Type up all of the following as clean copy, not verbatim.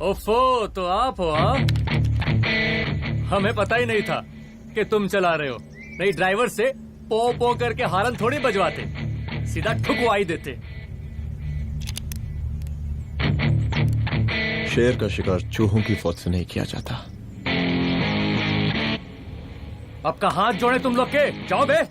ओफो, तो आप हो हाँ? हमें पता ही नहीं था कि तुम चला रहे हो। नहीं ड्राइवर से पो पो करके हारन थोड़ी बजवाते, सीधा ठुकवाई देते। शेर का शिकार चूहों की फौज से नहीं किया जाता। आपका हाथ जोड़े तुम लोग के, जाओ बे।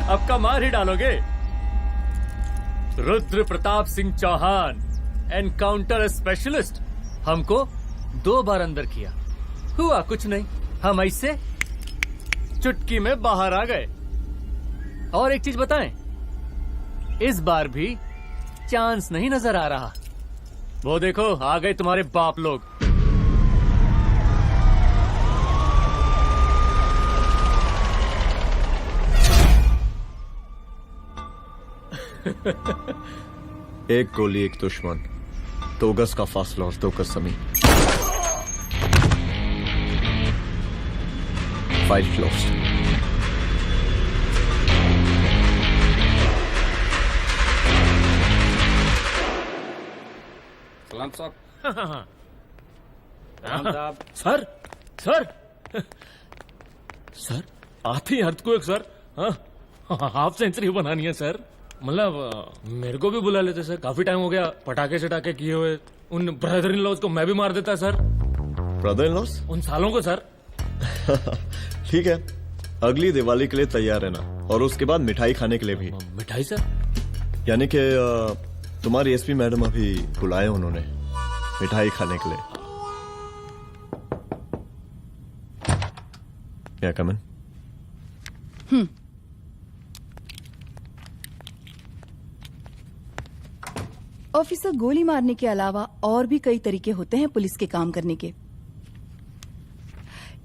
अब का मार ही डालोगे। रुद्र प्रताप सिंह चौहान, एनकाउंटर स्पेशलिस्ट, हमको 2 बार अंदर किया, हुआ कुछ नहीं। हम ऐसे चुटकी में बाहर आ गए। और एक चीज बताएं, इस बार भी चांस नहीं नजर आ रहा। वो देखो आ गए तुम्हारे बाप लोग। एक गोली एक दुश्मन, 2 गज का फासला और 2 गज जमीन। Fight closed. सलाम साहब। सर सर सर आती अर्थक्वेक सर। हाफ सेंचुरी बनानी है सर। मतलब मेरे को भी बुला लेते सर, काफी टाइम हो गया पटाखे चटाखे किए हुए। उन ब्रदर इन लॉज को मैं भी मार देता सर। Brother in laws? उन सालों को सर। ठीक है, अगली दिवाली के लिए तैयार रहना, और उसके बाद मिठाई खाने के लिए भी। मिठाई सर? यानी कि तुम्हारी एसपी मैडम अभी बुलाए उन्होंने मिठाई खाने के लिए। क्या कमन? ऑफिसर, गोली मारने के अलावा और भी कई तरीके होते हैं पुलिस के काम करने के।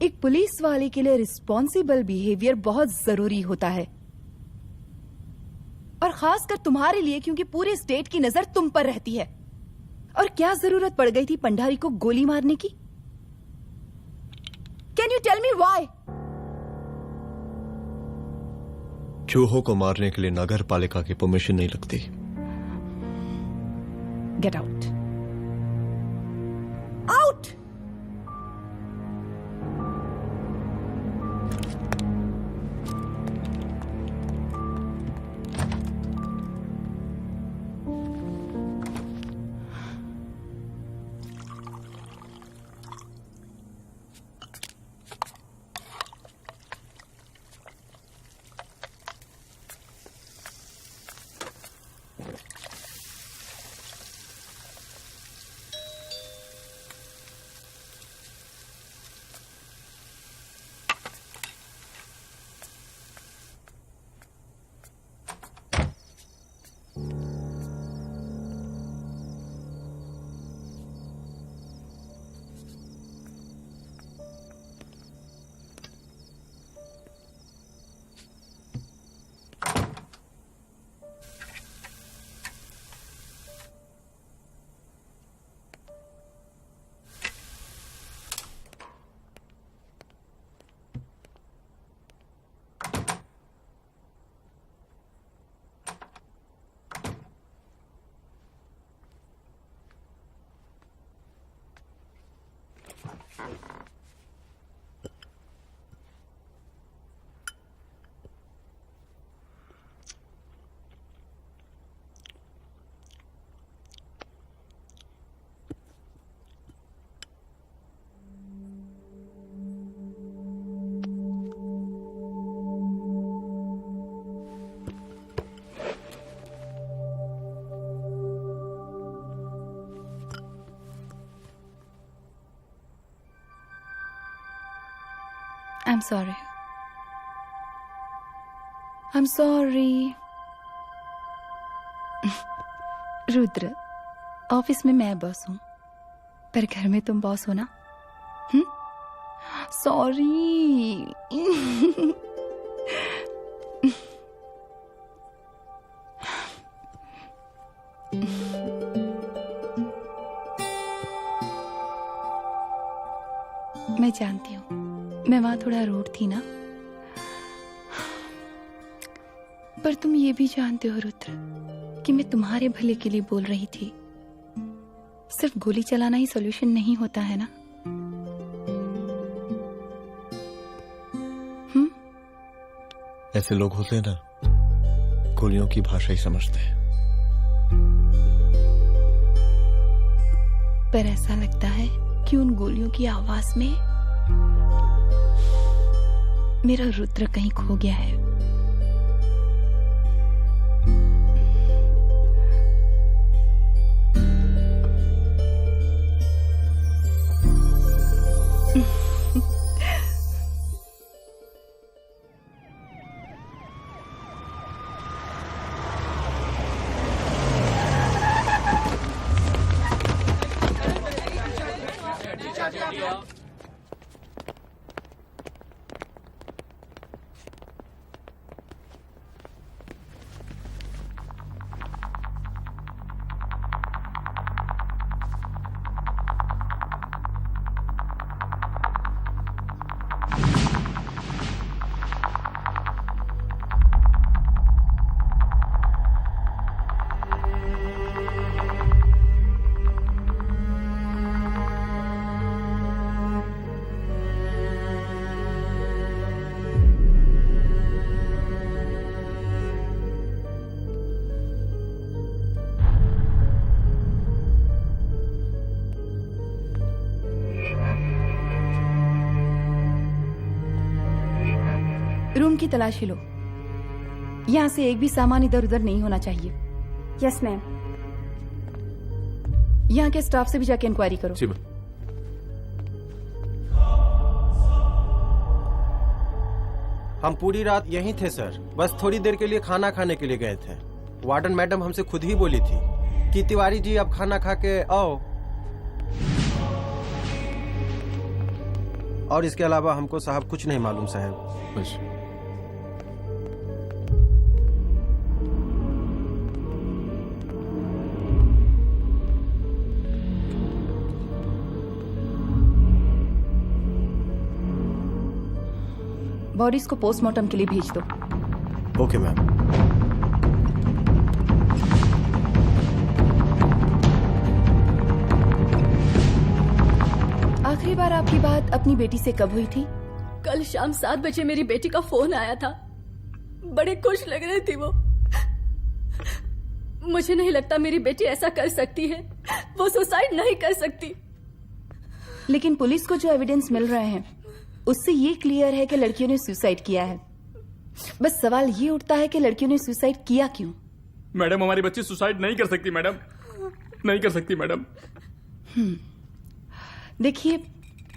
एक पुलिस वाले के लिए रिस्पॉन्सिबल बिहेवियर बहुत जरूरी होता है, और खासकर तुम्हारे लिए, क्योंकि पूरे स्टेट की नजर तुम पर रहती है। और क्या जरूरत पड़ गई थी पंडारी को गोली मारने की? Can you tell me why? चूहों को मारने के लिए नगर पालिका की परमिशन नहीं लगती। Get out. Out! I'm sorry. I'm sorry. Rudra, office में मैं बॉस हूँ, पर घर में तुम बॉस हो ना? सॉरी. मैं जानती हूँ, मैं वहां थोड़ा रूड थी ना, पर तुम ये भी जानते हो रुद्र कि मैं तुम्हारे भले के लिए बोल रही थी. सिर्फ गोली चलाना ही सॉल्यूशन नहीं होता है ना. ऐसे लोग होते हैं ना, गोलियों की भाषा ही समझते हैं. पर ऐसा लगता है कि उन गोलियों की आवाज में मेरा रुद्र कहीं खो गया है. रूम की तलाशी लो. यहाँ से एक भी सामान इधर उधर नहीं होना चाहिए. Yes ma'am. यहाँ के स्टाफ से भी जाके इंक्वायरी करो. जी मैम. हम पूरी रात यहीं थे सर, बस थोड़ी देर के लिए खाना खाने के लिए गए थे. वार्डन मैडम हमसे खुद ही बोली थी कि तिवारी जी आप खाना खा के आओ, और इसके अलावा हमको साहब कुछ नहीं मालूम साहब. बस. बॉडीज को पोस्टमार्टम के लिए भेज दो. Okay ma'am. आखिरी बार आपकी बात अपनी बेटी से कब हुई थी? कल शाम 7 बजे मेरी बेटी का फोन आया था. बड़े खुश लग रही थी वो. मुझे नहीं लगता मेरी बेटी ऐसा कर सकती है. वो सुसाइड नहीं कर सकती. लेकिन पुलिस को जो एविडेंस मिल रहे हैं उससे ये क्लियर है कि लड़कियों ने सुसाइड किया है. बस सवाल ये उठता है कि लड़कियों ने सुसाइड किया क्यों? मैडम हमारी बच्ची सुसाइड नहीं कर सकती मैडम, नहीं कर सकती मैडम. देखिए,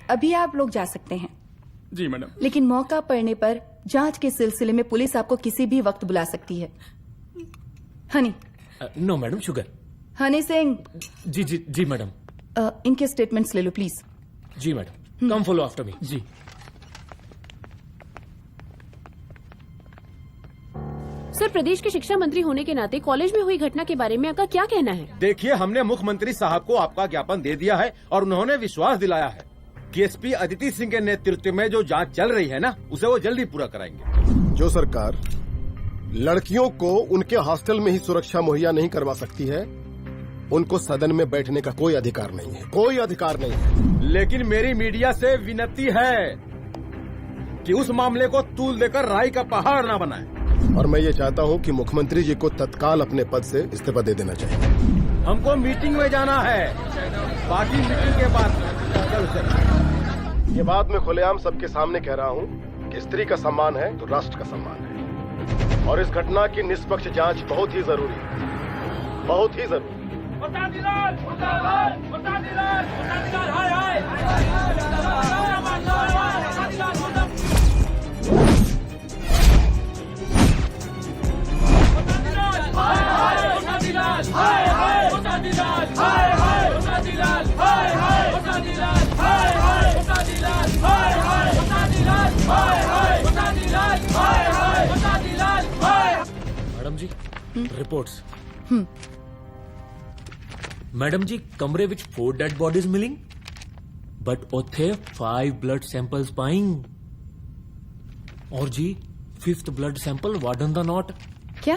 अभी आप लोग जा सकते हैं. जी मैडम. लेकिन मौका पड़ने पर जांच के सिलसिले में पुलिस आपको किसी भी वक्त बुला सकती है. Honey. No madam, sugar. Honey Singh. जी जी जी मैडम. इनके स्टेटमेंट्स ले लो प्लीज. जी madam. Come follow after me. जी. सर, प्रदेश के शिक्षा मंत्री होने के नाते कॉलेज में हुई घटना के बारे में आपका क्या कहना है? देखिए, हमने मुख्यमंत्री साहब को आपका ज्ञापन दे दिया है और उन्होंने विश्वास दिलाया है कि एसपी अदिति सिंह के नेतृत्व में जो जांच चल रही है ना, उसे वो जल्दी पूरा कराएंगे. जो सरकार लड़कियों को उनके हॉस्टल में ही सुरक्षा मुहैया नहीं करवा सकती है, उनको सदन में बैठने का कोई अधिकार नहीं है. कोई अधिकार नहीं है. लेकिन मेरी मीडिया से विनती है कि उस मामले को तूल देकर राई का पहाड़ न बनाए. और मैं ये चाहता हूँ कि मुख्यमंत्री जी को तत्काल अपने पद से इस्तीफा दे देना चाहिए. हमको मीटिंग में जाना है, बाकी मीटिंग के बाद. ये बात मैं खुलेआम सबके सामने कह रहा हूँ कि स्त्री का सम्मान है तो राष्ट्र का सम्मान है, और इस घटना की निष्पक्ष जांच बहुत ही जरूरी है. बहुत ही जरूरी. ਰਿਪੋਰਟਸ ਮੈਡਮ ਜੀ ਕਮਰੇ ਵਿੱਚ 4 ਡੈਡ ਬੋਡੀਜ਼ ਮਿਲਿੰਗ ਬਟ ਉੱਥੇ 5 ਬਲੱਡ ਸੈਂਪਲਸ ਪਾਈਂਗ और जी 5th ब्लड सैंपल वार्डन दा नॉट क्या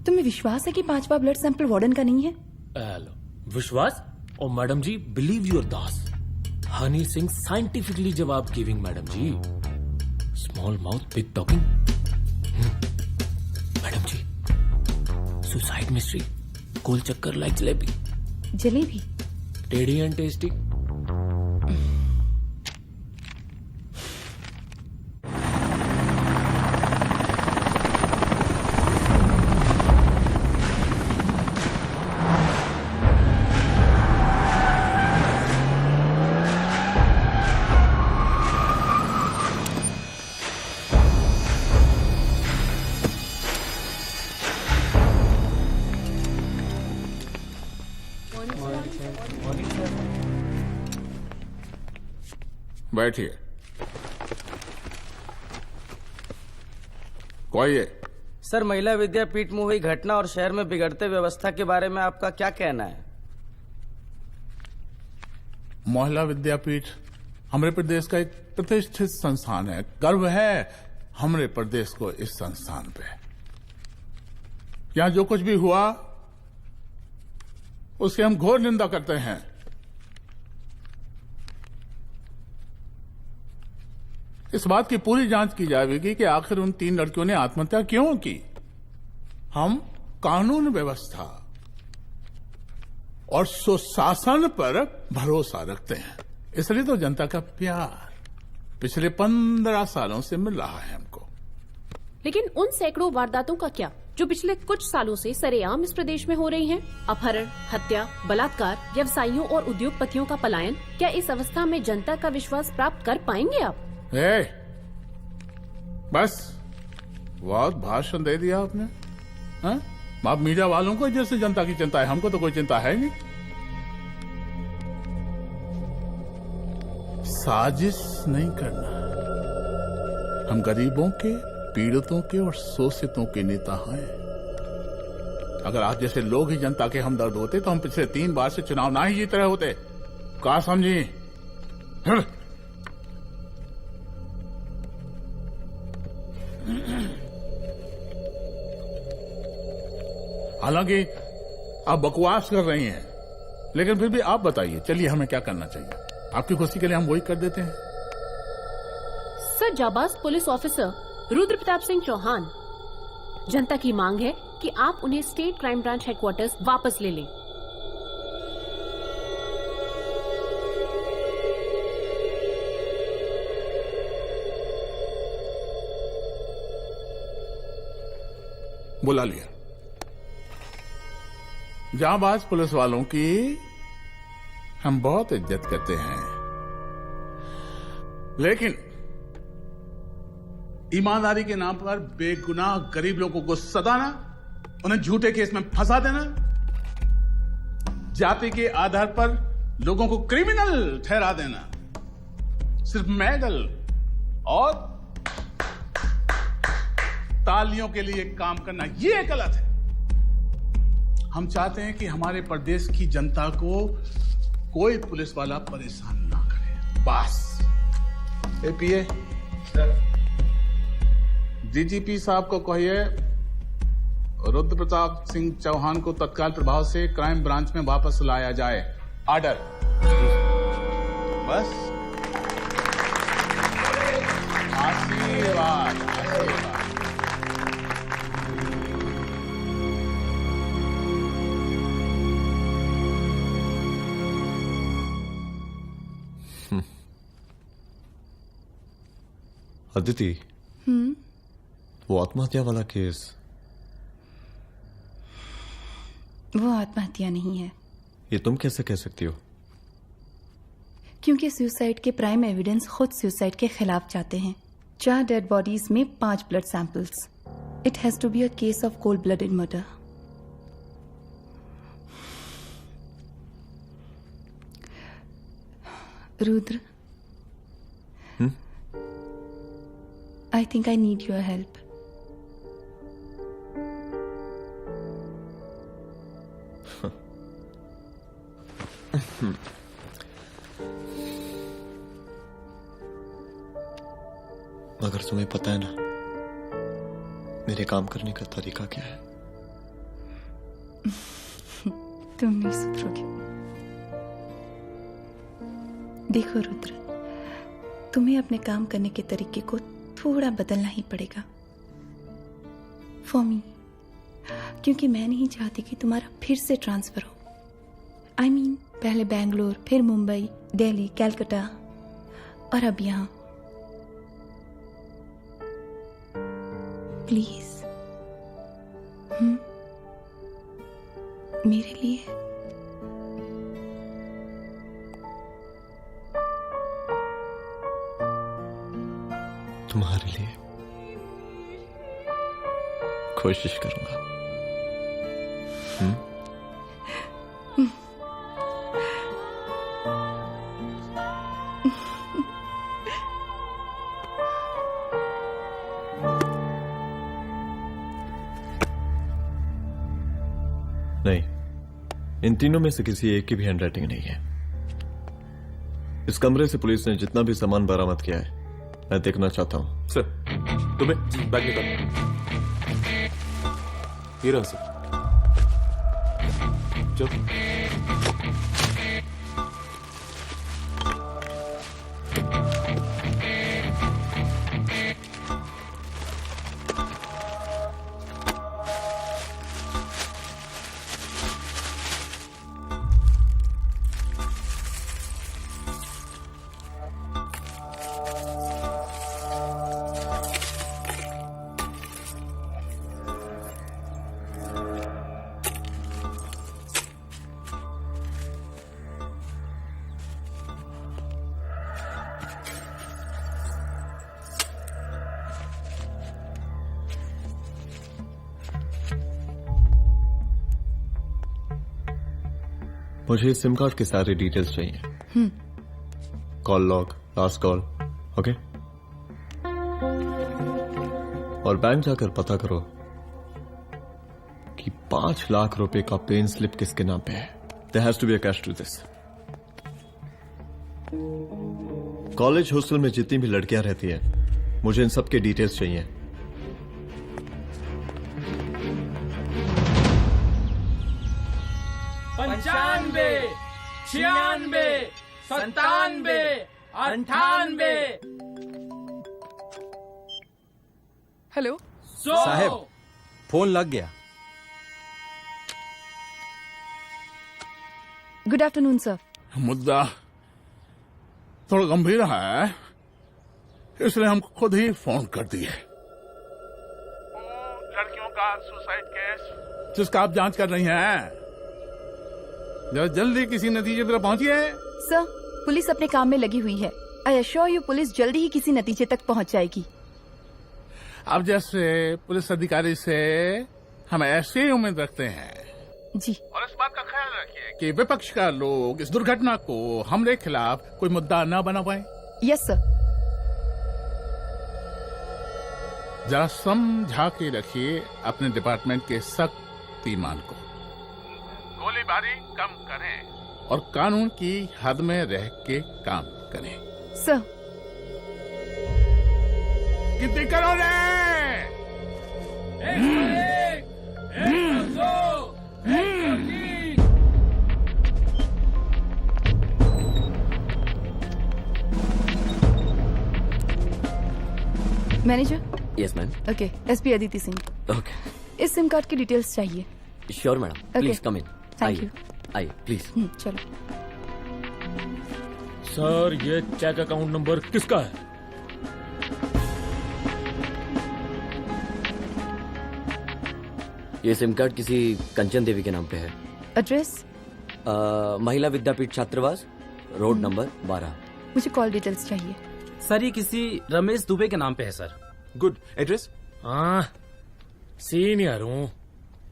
तुम्हें विश्वास है कि 5वां ब्लड सैंपल वार्डन का नहीं है? हेलो विश्वास और मैडम जी बिलीव योर दास हनी सिंह साइंटिफिकली जवाब गिविंग मैडम जी small mouth big talking madam जी सुसाइड मिस्ट्री गोल चक्कर लाइक जलेबी जलेबी टेढ़ी एंड टेस्टी बैठिए। कोई है? सर, महिला विद्यापीठ में हुई घटना और शहर में बिगड़ते व्यवस्था के बारे में आपका क्या कहना है? महिला विद्यापीठ हमारे प्रदेश का एक प्रतिष्ठित संस्थान है। गर्व है हमारे प्रदेश को इस संस्थान पे। यहां जो कुछ भी हुआ उसकी हम घोर निंदा करते हैं। इस बात की पूरी जांच की जाएगी कि आखिर उन 3 लड़कियों ने आत्महत्या क्यों की। हम कानून व्यवस्था और सुशासन पर भरोसा रखते हैं, इसलिए तो जनता का प्यार पिछले 15 सालों से मिल रहा है हमको। लेकिन उन सैकड़ों वारदातों का क्या जो पिछले कुछ सालों से सरेआम इस प्रदेश में हो रही हैं? अपहरण, हत्या, बलात्कार, व्यवसायियों और उद्योगपतियों का पलायन। क्या इस अवस्था में जनता का विश्वास प्राप्त कर पाएंगे आप? बस बहुत भाषण दे दिया आपने। हाँ? आप मीडिया वालों को जैसे जनता की चिंता है, हमको तो कोई चिंता है नहीं। साजिश नहीं करना। हम गरीबों के, पीड़ितों के और शोषितों के नेता हैं। अगर आप जैसे लोग ही जनता के हमदर्द होते तो हम पिछले 3 बार से चुनाव ना ही जीत रहे होते। कहा समझी? हालांकि आप बकवास कर रही हैं, लेकिन फिर भी आप बताइए, चलिए हमें क्या करना चाहिए? आपकी खुशी के लिए हम वही कर देते हैं। सर, जाबाज पुलिस ऑफिसर रुद्र प्रताप सिंह चौहान, जनता की मांग है कि आप उन्हें स्टेट क्राइम ब्रांच हेडक्वार्टर्स वापस ले लें। बुला लिया। जाबाज पुलिस वालों की हम बहुत इज्जत करते हैं, लेकिन ईमानदारी के नाम पर बेगुनाह गरीब लोगों को सताना, उन्हें झूठे केस में फंसा देना, जाति के आधार पर लोगों को क्रिमिनल ठहरा देना, सिर्फ मेडल और तालियों के लिए काम करना, ये गलत है। हम चाहते हैं कि हमारे प्रदेश की जनता को कोई पुलिस वाला परेशान ना करे, बस। एपीए डीजीपी साहब को कहिए रुद्र प्रताप सिंह चौहान को तत्काल प्रभाव से क्राइम ब्रांच में वापस लाया जाए। ऑर्डर। बस। आशीर्वाद, आशीर्वाद। अदिति, वो आत्महत्या वाला केस, वो आत्महत्या नहीं है। ये तुम कैसे कह सकती हो? क्योंकि सुसाइड के प्राइम एविडेंस खुद सुसाइड के खिलाफ जाते हैं। 4 डेड बॉडीज में 5 blood samples. It has to be a case of cold blooded murder. Rudra, I think I need your help. मगर तुम्हें पता है ना मेरे काम करने का तरीका क्या है? तुम नहीं सुधरोगे। देखो रुद्र, तुम्हें अपने काम करने के तरीके को थोड़ा बदलना ही पड़ेगा फॉर मी, क्योंकि मैं नहीं चाहती कि तुम्हारा फिर से ट्रांसफर हो। I mean, पहले बैंगलोर, फिर मुंबई, दिल्ली, कलकत्ता और अब यहां। प्लीज मेरे लिए। तुम्हारे लिए कोशिश करूंगा। नहीं, इन तीनों में से किसी एक की भी हैंडराइटिंग नहीं है। इस कमरे से पुलिस ने जितना भी सामान बरामद किया है मैं देखना चाहता हूं। सर, तुम्हें बैग निकाल। ये रहा सर। चलो। मुझे सिम कार्ड के सारे डिटेल्स चाहिए। Call log, last call, okay? और बैंक जाकर पता करो कि 5 लाख रुपए का पेन स्लिप किसके नाम पे है। There has to be a catch to this. College hostel में जितनी भी लड़कियां रहती हैं, मुझे इन सब के डिटेल्स चाहिए। 95, 96, 97, 98। हेलो साहब, फोन लग गया। Good afternoon sir. मुद्दा थोड़ा गंभीर है, इसलिए हम खुद ही फोन कर दिए। लड़कियों का सुसाइड केस जिसका आप जांच कर रही हैं, जरा जल्दी किसी नतीजे पर पहुंचिए। सर, पुलिस अपने काम में लगी हुई है। आई अश्योर यू पुलिस जल्दी ही किसी नतीजे तक पहुंच जाएगी। अब जैसे पुलिस अधिकारी से हम ऐसी उम्मीद रखते हैं जी। और इस बात का ख्याल रखिए कि विपक्ष का लोग इस दुर्घटना को हमरे खिलाफ कोई मुद्दा न बना पाए। Yes sir. जरा समझा के रखिए अपने डिपार्टमेंट के शक्तिमान को। गोलीबारी कम करें और कानून की हद में रह के काम करें। सर। कितनी करो रे? Manager. Yes ma'am. Okay, SP Aditi Singh. Okay. इस सिम कार्ड की डिटेल्स चाहिए। Sure madam, please come in. Thank you. आइए प्लीज। चलो। सर, ये चेक अकाउंट नंबर किसका है? ये सिम कार्ड किसी कंचन देवी के नाम पे है। एड्रेस? महिला विद्यापीठ छात्रावास, रोड नंबर 12। मुझे कॉल डिटेल्स चाहिए। सर, ये किसी रमेश दुबे के नाम पे है सर। गुड। एड्रेस? हाँ, सीनियर हूँ।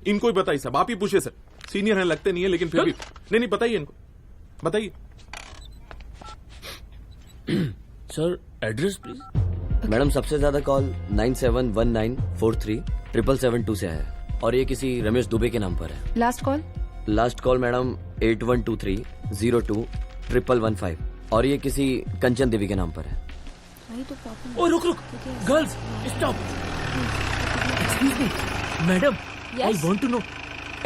इनको ही बताइए सब, आप ही पूछे सर। सीनियर हैं लगते नहीं है, लेकिन फिर भी नहीं बताइए इनको, बताइए। Sir, address please. मैडम, सबसे ज्यादा कॉल 9719437772 से है और ये किसी रमेश दुबे के नाम पर है। Last call? Last call madam 8123021115 और ये किसी कंचन देवी के नाम पर है। ओ रुक girls stop. Excuse me madam, I want to know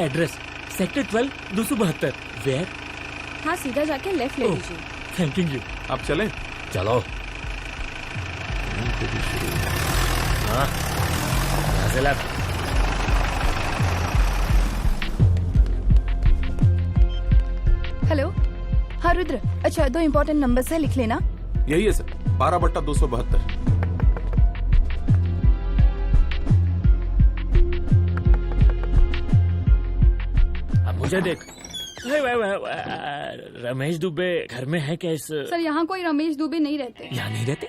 address sector 12 272 वेयर। हाँ, सीधा जाके लेफ्ट ले लीजिए। Thank you. आप चलें? चलो। हाँ, यहाँ से लेफ्ट। हेलो। हाँ रुद्र, अच्छा 2 इम्पोर्टेंट नंबर्स है, लिख लेना। यही है सर, 12/272। अब मुझे देख। रमेश दुबे घर में है क्या? इस सर यहाँ कोई रमेश दुबे नहीं रहते। यहाँ नहीं रहते?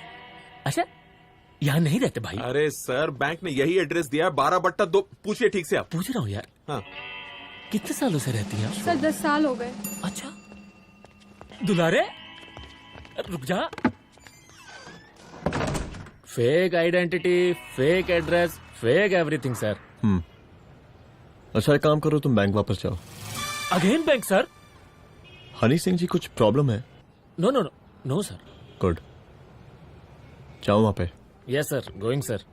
अच्छा, यहाँ नहीं रहते भाई। अरे सर, बैंक ने यही एड्रेस दिया है, 12/2। पूछिए ठीक से आप। पूछ रहा हूँ यार। हाँ। कितने सालों से रहती हैं? सर 10 साल हो गए। अच्छा दुलारे, रुक जा। Fake identity, fake address, fake everything sir. अच्छा एक काम करो, तुम बैंक वापस जाओ। Again bank sir? Honey Singh ji कुछ प्रॉब्लम है? No no no no sir. Good, जाओ वहां पे। Yes sir, going sir.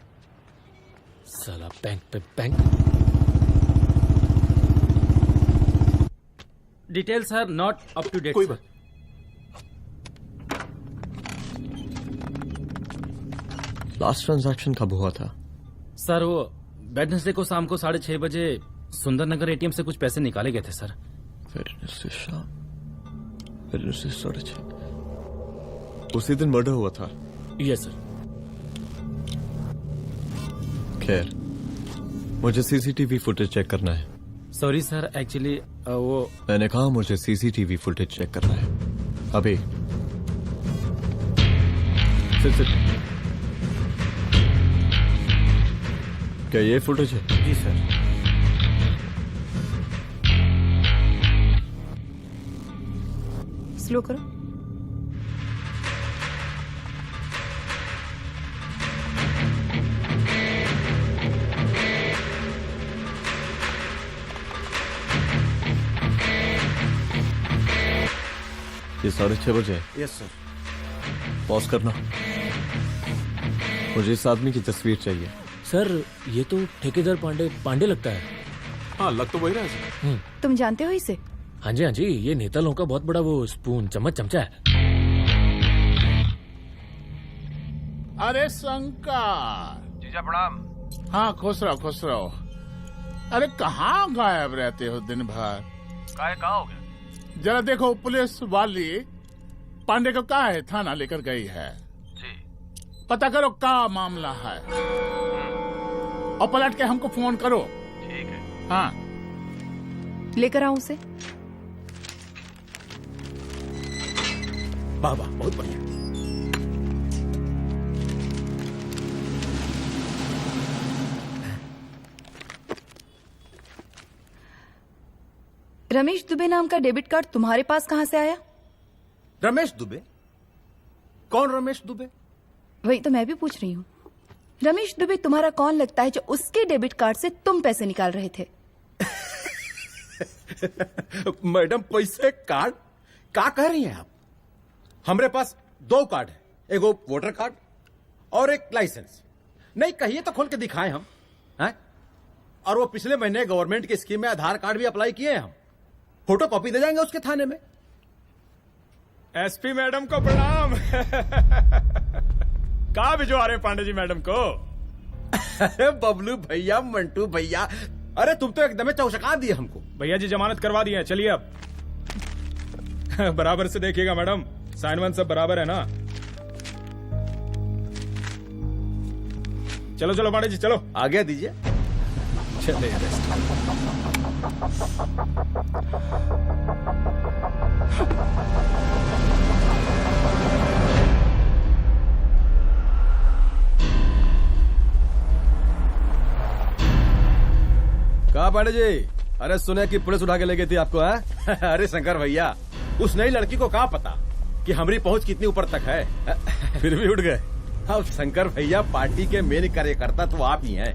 साला बैंक पे bank. Details are not up to date. कोई बात। लास्ट ट्रांजैक्शन कब हुआ था? सर वो वेडनेसडे को शाम को 6:30 बजे सुंदरनगर एटीएम से कुछ पैसे निकाले गए थे सर। वेडनेसडे शाम, वेडनेसडे 6:30। उसी दिन मर्डर हुआ था? Yes sir. खैर, मुझे सीसीटीवी फुटेज चेक करना है। सॉरी सर, एक्चुअली वो मैंने कहा मुझे सीसीटीवी फुटेज चेक करना है अभी। सिट। क्या ये फुटेज है? जी सर। स्लो करो। ये 6:30 बजे है। Yes sir. पॉज करना। मुझे इस आदमी की तस्वीर चाहिए। सर ये तो ठेकेदार पांडे लगता है। हाँ, लग तो वही रहा है सर। तुम जानते हो इसे? हाँ जी हाँ जी, ये नेता लोगों का बहुत बड़ा वो स्पून चमचा है। अरे शंकर। जीजा प्रणाम। हाँ खुश रहो। अरे कहाँ गायब रहते हो दिन भर? कहाँ हो गए? जरा देखो, पुलिस वाली पांडे को कहा है थाना लेकर गई है। जी। पता करो क्या मामला है और पलट के हमको फोन करो। ठीक है। हाँ लेकर आऊं उसे? वाह वाह, बहुत बढ़िया। रमेश दुबे नाम का डेबिट कार्ड तुम्हारे पास कहां से आया? रमेश दुबे? कौन रमेश दुबे? वही तो मैं भी पूछ रही हूँ। रमेश दुबे तुम्हारा कौन लगता है जो उसके डेबिट कार्ड से तुम पैसे निकाल रहे थे? मैडम, पैसे कार्ड क्या कह रही हैं आप? हमारे पास 2 कार्ड है, एक वोटर कार्ड और एक लाइसेंस। नहीं कहिए तो खोल के दिखाएं हम हैं? और वो पिछले महीने गवर्नमेंट की स्कीम में आधार कार्ड भी अप्लाई किए हैं हम। फोटो कॉपी दे जाएंगे उसके थाने में। एसपी मैडम को प्रणाम। कहाँ भिजवा रहे पांडे जी मैडम को? अरे बबलू भैया, मंटू भैया, अरे तुम तो एकदम चौचका दिए हमको। भैया जी जमानत करवा दिए हैं, चलिए अब। बराबर से देखिएगा मैडम, साइन वन सब बराबर है ना? चलो चलो पांडे जी चलो। आगे दीजिए। चले कहा पांडे जी? अरे सुने कि पुलिस उठा के ले गई थी आपको है? अरे शंकर भैया, उस नई लड़की को कहा पता कि हमारी पहुंच कितनी ऊपर तक है। फिर भी उठ गए। अब शंकर भैया, पार्टी के मेन कार्यकर्ता तो आप ही हैं।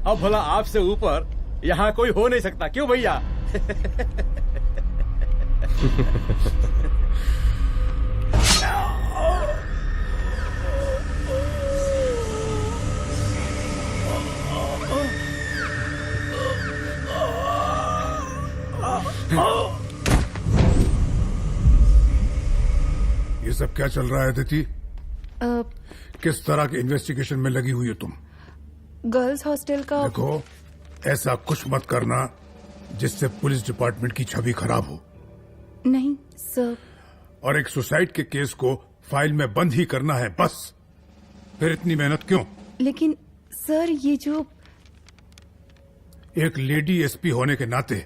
अब भला आपसे ऊपर यहाँ कोई हो नहीं सकता, क्यों भैया? ये सब क्या चल रहा है अदिति? किस तरह के इन्वेस्टिगेशन में लगी हुई हो तुम? गर्ल्स हॉस्टल का। देखो, ऐसा कुछ मत करना जिससे पुलिस डिपार्टमेंट की छवि खराब हो। नहीं सर। और एक सुसाइड के केस को फाइल में बंद ही करना है बस। फिर इतनी मेहनत क्यों? लेकिन सर ये जो एक लेडी एसपी होने के नाते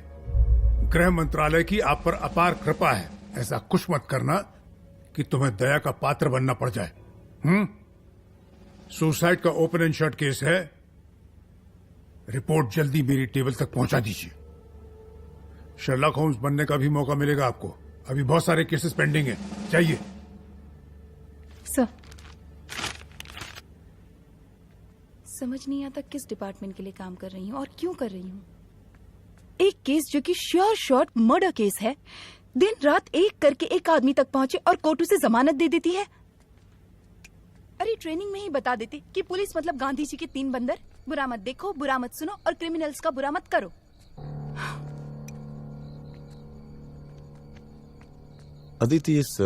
गृह मंत्रालय की आप पर अपार कृपा है। ऐसा कुछ मत करना कि तुम्हें दया का पात्र बनना पड़ जाए। सुसाइड का ओपन एंड शट केस है। रिपोर्ट जल्दी मेरी टेबल तक पहुंचा दीजिए। शर्लॉक होम्स बनने का भी मौका मिलेगा आपको। अभी बहुत सारे केसेस पेंडिंग हैं। चाहिए सर। समझ नहीं आता किस डिपार्टमेंट के लिए काम कर रही हूँ और क्यों कर रही हूँ। एक केस जो कि श्योर शॉट मर्डर केस है, दिन रात एक करके एक आदमी तक पहुंचे और कोर्ट उसे जमानत दे देती है। अरे ट्रेनिंग में ही बता देती कि पुलिस मतलब गांधी जी के 3 बंदर। बुरा मत देखो, बुरा मत सुनो और क्रिमिनल्स का बुरा मत करो। अदिति, इस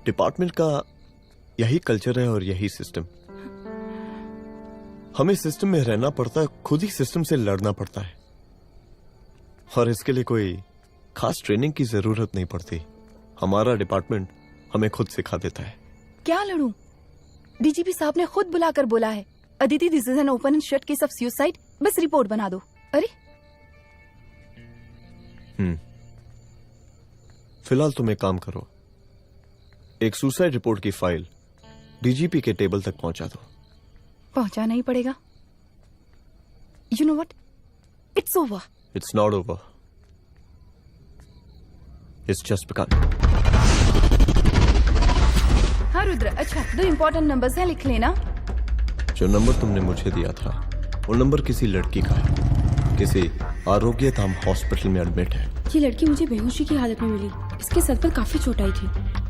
डिपार्टमेंट का यही कल्चर है और यही सिस्टम। हमें सिस्टम में रहना पड़ता है, खुद ही सिस्टम से लड़ना पड़ता है और इसके लिए कोई खास ट्रेनिंग की जरूरत नहीं पड़ती। हमारा डिपार्टमेंट हमें खुद सिखा देता है। क्या लड़ूं? डीजीपी साहब ने खुद बुलाकर बोला है, Aditi this is an open and shut case of suicide, बस रिपोर्ट बना दो। अरे फिलहाल तुम एक काम करो, एक सुसाइड रिपोर्ट की फाइल डीजीपी के टेबल तक पहुंचा दो। पहुंचाना ही पड़ेगा। You know what, it's over. It's not over, it's just began. हाँ रुद्र, अच्छा 2 इम्पोर्टेंट नंबर्स हैं, लिख लेना। जो नंबर तुमने मुझे दिया था वो नंबर किसी लड़की का है, किसी आरोग्य धाम हॉस्पिटल में एडमिट है। ये लड़की मुझे बेहोशी की हालत में मिली। इसके सर पर काफी चोट आई थी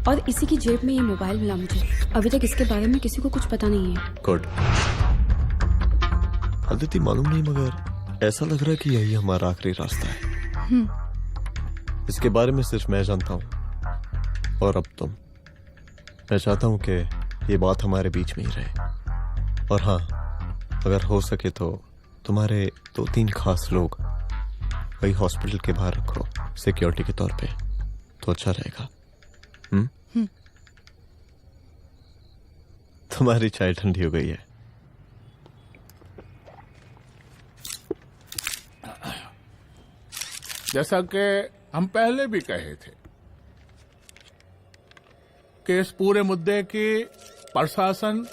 और इसी की जेब में ये मोबाइल मिला मुझे। अभी तक इसके बारे में किसी को कुछ पता नहीं है। गुड। अदिति, मालूम नहीं मगर ऐसा लग रहा है कि यही हमारा आखिरी रास्ता है। इसके बारे में सिर्फ मैं जानता हूँ और अब तुम। मैं चाहता हूँ कि ये बात हमारे बीच में ही रहे। और हाँ, अगर हो सके तो तुम्हारे 2-3 खास लोग वही हॉस्पिटल के बाहर रखो सिक्योरिटी के तौर पे, तो अच्छा रहेगा। तुम्हारी चाय ठंडी हो गई है। जैसा कि हम पहले भी कहे थे कि इस पूरे मुद्दे की प्रशासन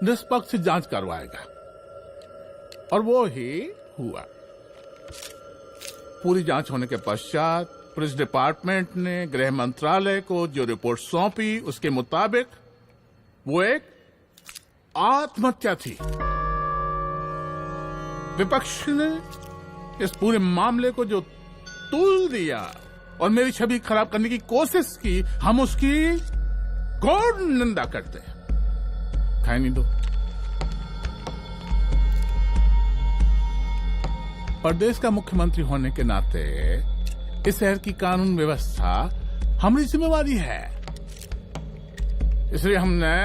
निष्पक्ष जांच करवाएगा और वो ही हुआ। पूरी जांच होने के पश्चात पुलिस डिपार्टमेंट ने गृह मंत्रालय को जो रिपोर्ट सौंपी उसके मुताबिक वो एक आत्महत्या थी। विपक्ष ने इस पूरे मामले को जो तुल दिया और मेरी छवि खराब करने की कोशिश की, हम उसकी घोर निंदा करते हैं। खाए नहीं दो। प्रदेश का मुख्यमंत्री होने के नाते इस शहर की कानून व्यवस्था हमारी जिम्मेवारी है। इसलिए हमने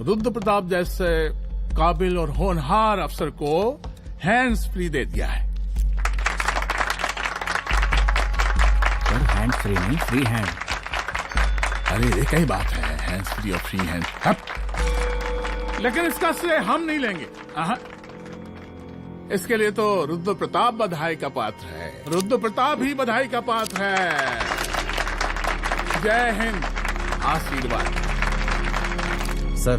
रुद्र प्रताप जैसे काबिल और होनहार अफसर को हैंड्स फ्री दे दिया है। हैंड फ्री नहीं, फ्री हैंड। अरे एक ही बात है, हैंड्स फ्री और फ्री हैंड। लेकिन इसका श्रेय हम नहीं लेंगे। इसके लिए तो रुद्र प्रताप बधाई का पात्र है। रुद्र प्रताप ही बधाई का पात्र है। जय हिंद। आशीर्वाद। सर,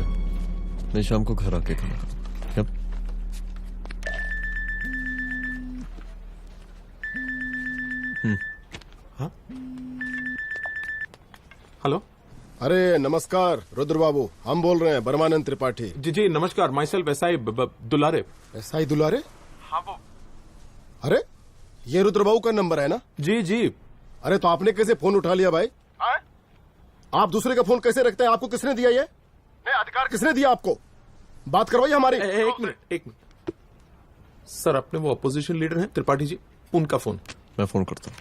मैं शाम को घर आके खाना। हेलो। अरे नमस्कार रुद्र बाबू, हम बोल रहे हैं परमानंद त्रिपाठी। जी जी नमस्कार। My self SI Dulare. SI दुलारे? हाँ वो। अरे ये रुद्र बाबू का नंबर है ना? जी जी, अरे तो आपने कैसे फोन उठा लिया भाई? आप दूसरे का फोन कैसे रखते हैं? आपको किसने दिया ये? नहीं, अधिकार किसने दिया आपको? बात करवाइए हमारी। एक मिनट। सर, अपने वो अपोजिशन लीडर हैं त्रिपाठी जी, उनका फोन। मैं फोन करता हूँ।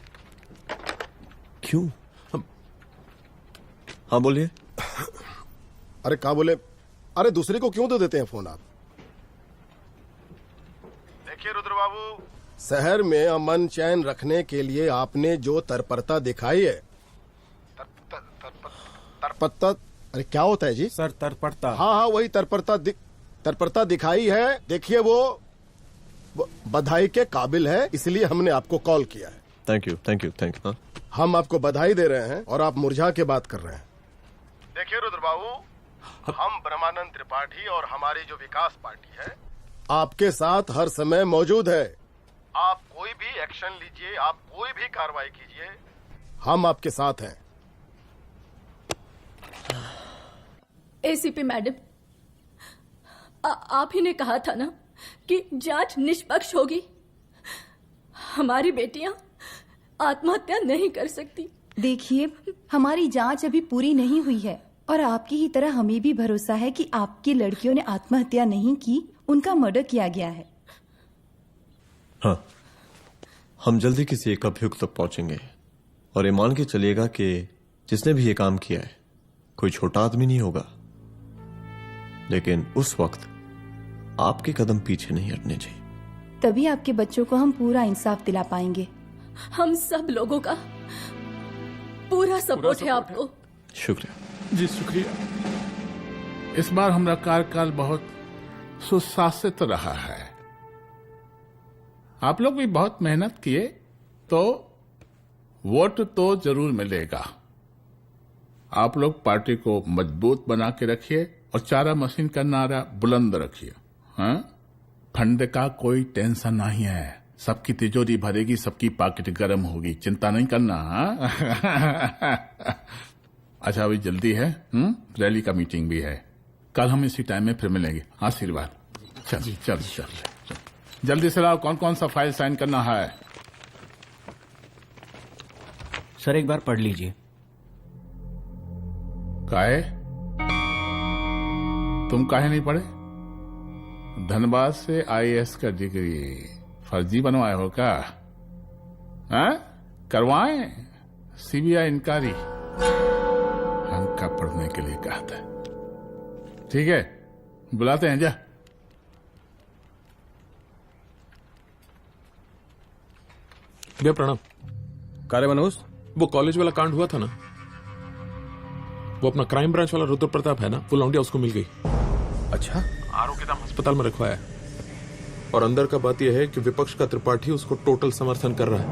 क्यों? हाँ बोलिए। अरे क्या बोले? अरे दूसरे को क्यों दे देते हैं फोन आप? देखिए रुद्र बाबू, शहर में अमन चैन रखने के लिए आपने जो तत्परता दिखाई है, तत्परता, अरे क्या होता है जी? सर तत्परता। हाँ, वही तत्परता दिखाई है। देखिए वो बधाई के काबिल है, इसलिए हमने आपको कॉल किया है। Thank you. हाँ? हम आपको बधाई दे रहे हैं और आप मुरझा के बात कर रहे हैं। देखिए रुद्र बाबू, हम ब्रह्मानंद त्रिपाठी और हमारी जो विकास पार्टी है आपके साथ हर समय मौजूद है। आप कोई भी एक्शन लीजिए, आप कोई भी कार्रवाई कीजिए, हम आपके साथ हैं। एसीपी मैडम, आप ही ने कहा था ना कि जांच निष्पक्ष होगी। हमारी बेटियां आत्महत्या नहीं कर सकती। देखिए, हमारी जांच अभी पूरी नहीं हुई है और आपकी ही तरह हमें भी भरोसा है कि आपकी लड़कियों ने आत्महत्या नहीं की, उनका मर्डर किया गया है। हाँ, हम जल्दी किसी एक अभियुक्त तक पहुंचेंगे और ये मान के चलिएगा कि जिसने भी ये काम किया है कोई छोटा आदमी नहीं होगा, लेकिन उस वक्त आपके कदम पीछे नहीं हटने चाहिए। तभी आपके बच्चों को हम पूरा इंसाफ दिला पाएंगे। हम सब लोगों का पूरा सपोर्ट है आपको। शुक्रिया जी, शुक्रिया। इस बार हमारा कार्यकाल बहुत सुशासित रहा है। आप लोग भी बहुत मेहनत किए तो वोट तो जरूर मिलेगा। आप लोग पार्टी को मजबूत बना के रखिए और चारा मशीन का नारा बुलंद रखिए। हाँ, फंड का कोई टेंशन नहीं है, सबकी तिजोरी भरेगी, सबकी पॉकेट गर्म होगी, चिंता नहीं करना। हाँ? अच्छा, अभी जल्दी है, रैली का मीटिंग भी है, कल हम इसी टाइम में फिर मिलेंगे। आशीर्वाद। चल जल्दी से लाओ, कौन कौन सा फाइल साइन करना है? सर एक बार पढ़ लीजिए। काहे? तुम काहे नहीं पढ़े? धनबाद से आईएएस का डिग्री फर्जी बनवाए हो क्या? हाँ? करवाएं सीबीआई इंक्वायरी। हमका पढ़ने के लिए कहा था। ठीक है, बुलाते हैं। जा। भैया प्रणाम। कार्य मनोज, वो कॉलेज वाला कांड हुआ था ना, वो अपना क्राइम ब्रांच वाला रुद्र प्रताप है ना, वो लौंडिया उसको मिल गई। अच्छा? आरोग्यधाम अस्पताल में रखवाया है और अंदर का बात यह है कि विपक्ष का त्रिपाठी उसको टोटल समर्थन कर रहा है।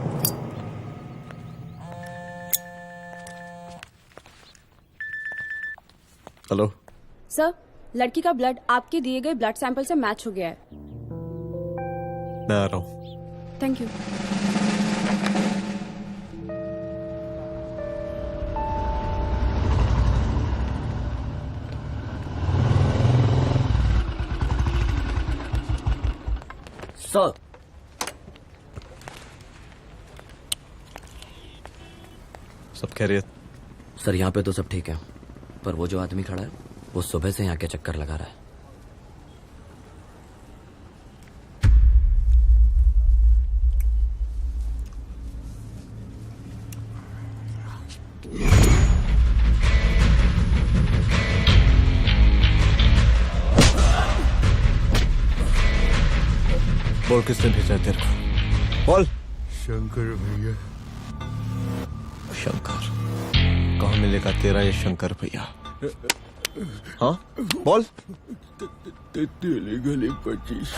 हेलो सर, लड़की का ब्लड आपके दिए गए ब्लड सैंपल से मैच हो गया है। मैं आ रहा हूं। Thank you. सर, सब खैरियत? सर यहाँ पे तो सब ठीक है, पर वो जो आदमी खड़ा है वो सुबह से यहाँ के चक्कर लगा रहा है। बोल, किसने भेजा है तेरे को? बोल। शंकर भैया। शंकर? कहाँ मिलेगा तेरा ये शंकर भैया? हाँ बोल। गली 25।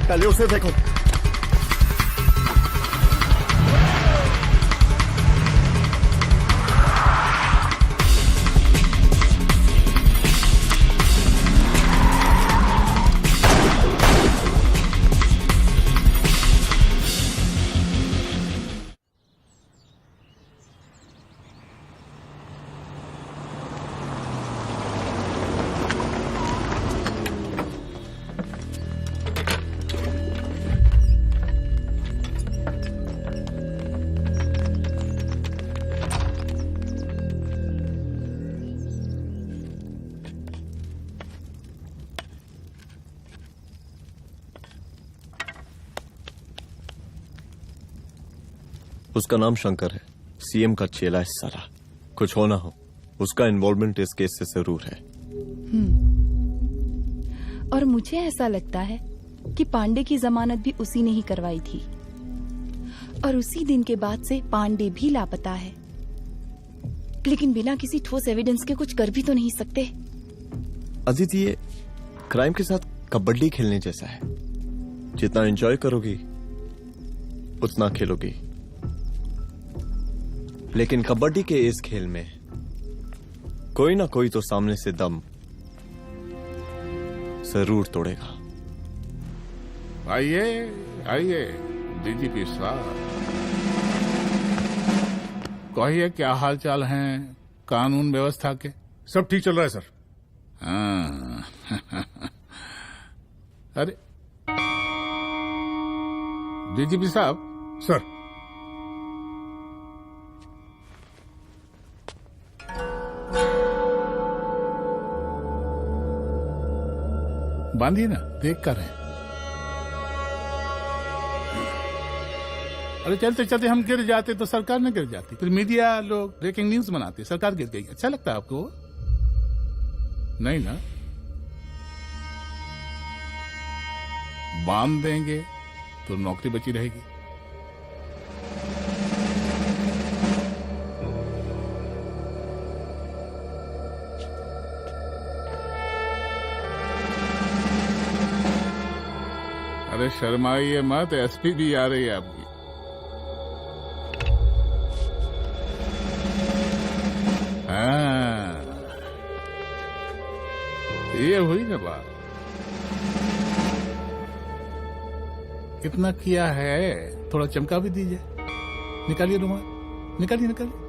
पहले उसे देखो। उसका नाम शंकर है, सीएम का चेला है साला। कुछ हो ना हो, उसका इन्वॉल्वमेंट इस केस से जरूर है। और मुझे ऐसा लगता है कि पांडे की जमानत भी उसी ने ही करवाई थी, और उसी दिन के बाद से पांडे भी लापता है। लेकिन बिना किसी ठोस एविडेंस के कुछ कर भी तो नहीं सकते। अदिति, ये क्राइम के साथ कबड्डी खेलने जैसा है। जितना एंजॉय करोगी उतना खेलोगी, लेकिन कबड्डी के इस खेल में कोई ना कोई तो सामने से दम जरूर तोड़ेगा। आइए आइए डीजीपी साहब, कहिए क्या हाल चाल हैं कानून व्यवस्था के? सब ठीक चल रहा है सर। हाँ। अरे डीजीपी साहब। सर, बांधिए ना, देख कर रहे हैं। अरे चलते चलते हम गिर जाते तो सरकार न गिर जाती, फिर मीडिया लोग ब्रेकिंग न्यूज बनाते, सरकार गिर गई। अच्छा लगता है आपको? नहीं ना। बांध देंगे तो नौकरी बची रहेगी। अरे शर्माइए मत, एसपी भी आ रही है आपकी। हाँ, ये हुई ना बात। कितना किया है, थोड़ा चमका भी दीजिए। निकालिए रुमाल, निकालिए निकालिए।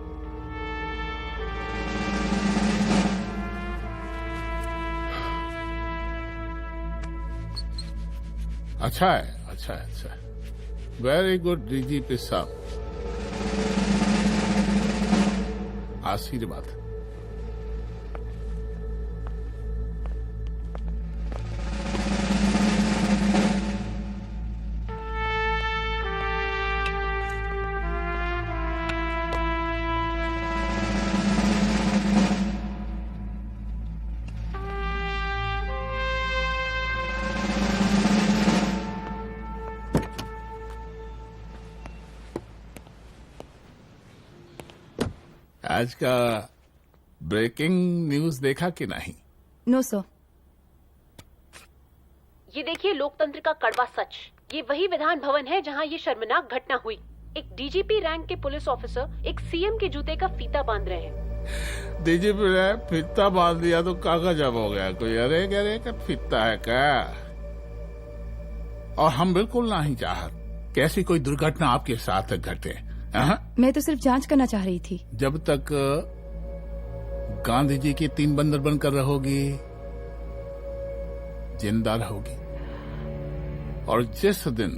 अच्छा है, अच्छा है, अच्छा है। वेरी गुड डीजीपी साहब, आशीर्वाद। आज का ब्रेकिंग न्यूज देखा कि नहीं? No sir. ये देखिए लोकतंत्र का कड़वा सच। ये वही विधान भवन है जहां ये शर्मनाक घटना हुई। एक डीजीपी रैंक के पुलिस ऑफिसर एक सीएम के जूते का फीता बांध रहे हैं। डीजीपी ने फीता बांध दिया तो कागज जब हो गया कोई? अरे अरे का फीता है क्या? और हम बिल्कुल नहीं चाहते कैसी कोई दुर्घटना आपके साथ घटे। मैं तो सिर्फ जांच करना चाह रही थी। जब तक गांधी जी की 3 बंदर बनकर रहोगी, जिंदा रहोगी। और जिस दिन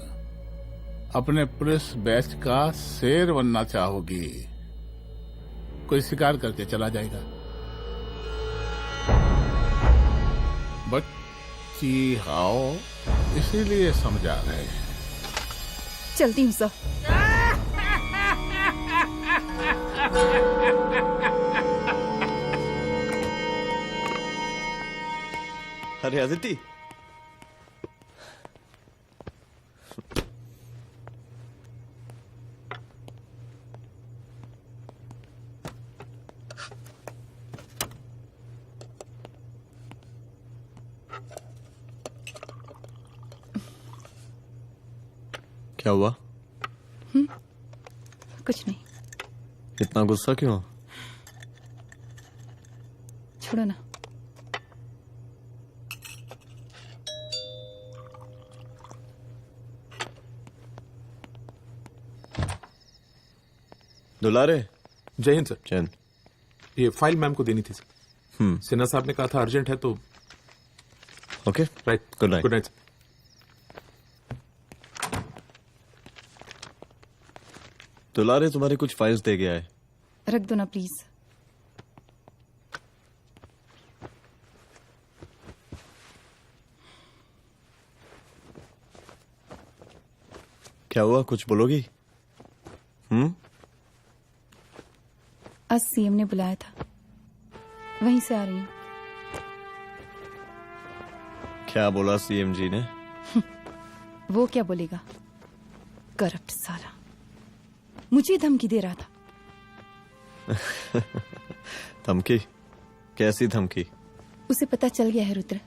अपने पुलिस बैच का शेर बनना चाहोगी, कोई शिकार करके चला जाएगा। बच्ची हाओ, इसीलिए समझा रहे हैं। चलती हूँ सर। अरे अदिति, क्या हुआ? कुछ नहीं। इतना गुस्सा क्यों? छोड़ो ना। दुलारे। जय हिंद सर। जय हिंद। ये फाइल मैम को देनी थी सर। सिन्हा साहब ने कहा था अर्जेंट है तो। Okay right. Good night. Good night. दुलारे तुम्हारी कुछ फाइल्स दे गया है। रख दो ना प्लीज। क्या हुआ, कुछ बोलोगी? आज सीएम ने बुलाया था, वहीं से आ रही हूँ। क्या बोला सीएम जी ने? वो क्या बोलेगा, करप्ट साला, मुझे धमकी दे रहा था। धमकी? कैसी धमकी? उसे पता चल गया है रुद्र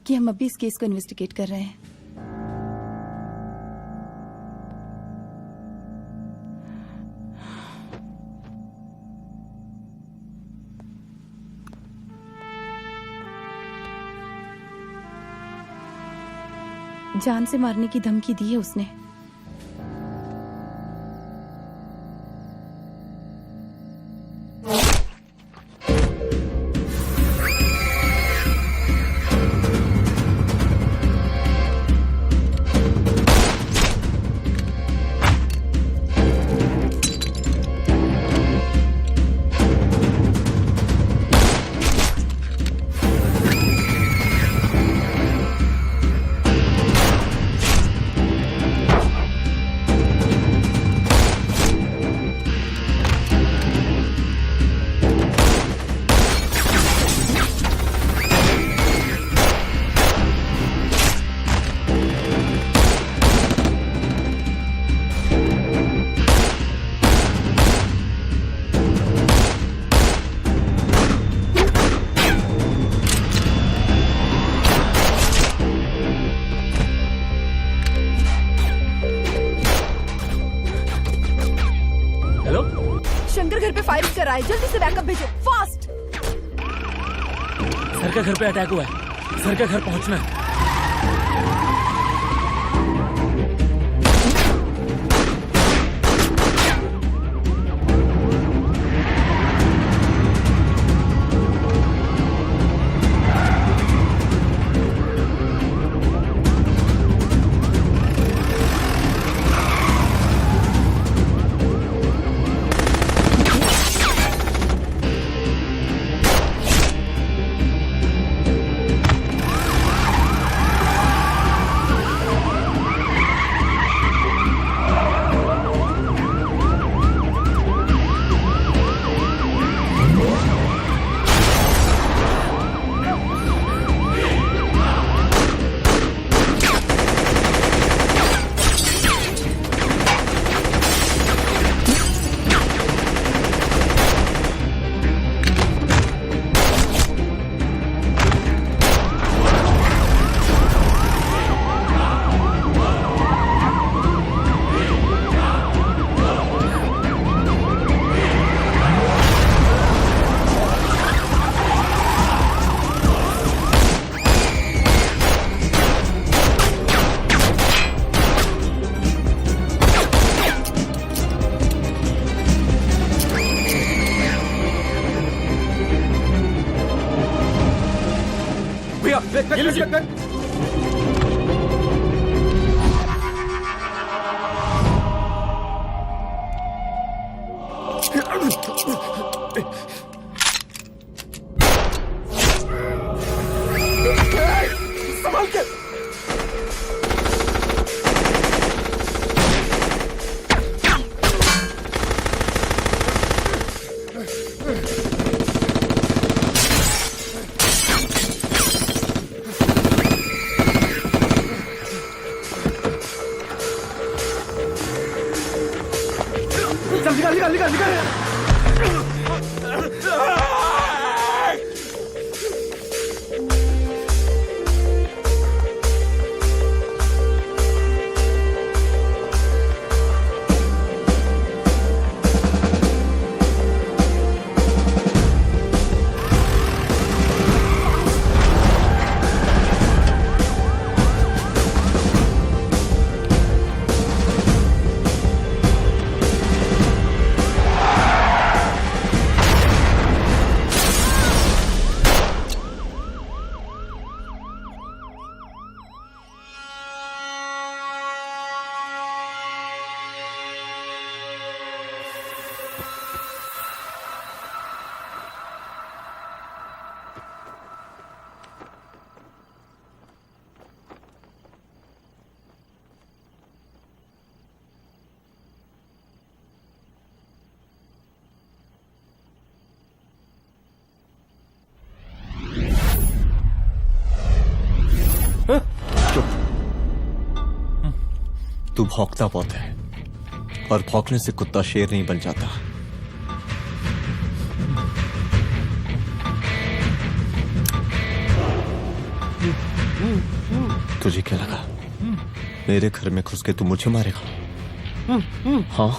कि हम अभी इस केस को इन्वेस्टिगेट कर रहे हैं। जान से मारने की धमकी दी है उसने। शंकर घर पे फायरिंग कर रहा है, जल्दी से बैकअप भेजो, फास्ट। सर का घर पे अटैक हुआ है, सर का घर पहुंचना है। संभाल के। चल निकाल निकाल निकाल निकाल। तू भौंकता बहुत है, और भौंकने से कुत्ता शेर नहीं बन जाता। तुझे क्या लगा मेरे घर में घुस के तू मुझे मारेगा? हाँ?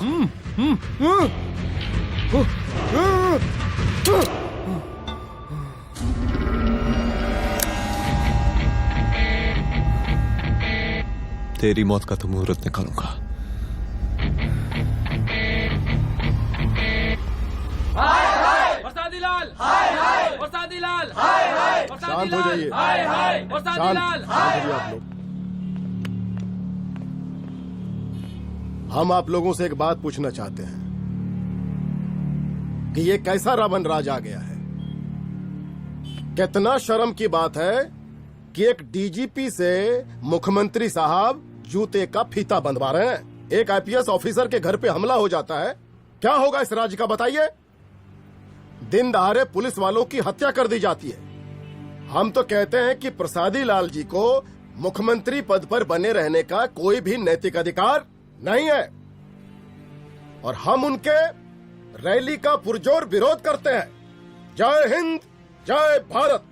तेरी मौत का तो मुहूर्त निकालूंगा। हाय हाय बरसाती लाल, हाय हाय बरसाती लाल, हाय हाय बरसाती शांत हो जाइए। लाल, हाय हाय बरसाती शांत लाल, शांत हो जाइए आप लोग। हम आप लोगों से एक बात पूछना चाहते हैं कि ये कैसा रावण राज आ गया है। कितना शर्म की बात है कि एक डीजीपी से मुख्यमंत्री साहब जूते का फीता बंधवा रहे हैं। एक आईपीएस ऑफिसर के घर पे हमला हो जाता है, क्या होगा इस राज्य का बताइए? दिन दहाड़े पुलिस वालों की हत्या कर दी जाती है। हम तो कहते हैं कि प्रसादी लाल जी को मुख्यमंत्री पद पर बने रहने का कोई भी नैतिक अधिकार नहीं है, और हम उनके रैली का पुरजोर विरोध करते हैं। जय हिंद, जय भारत।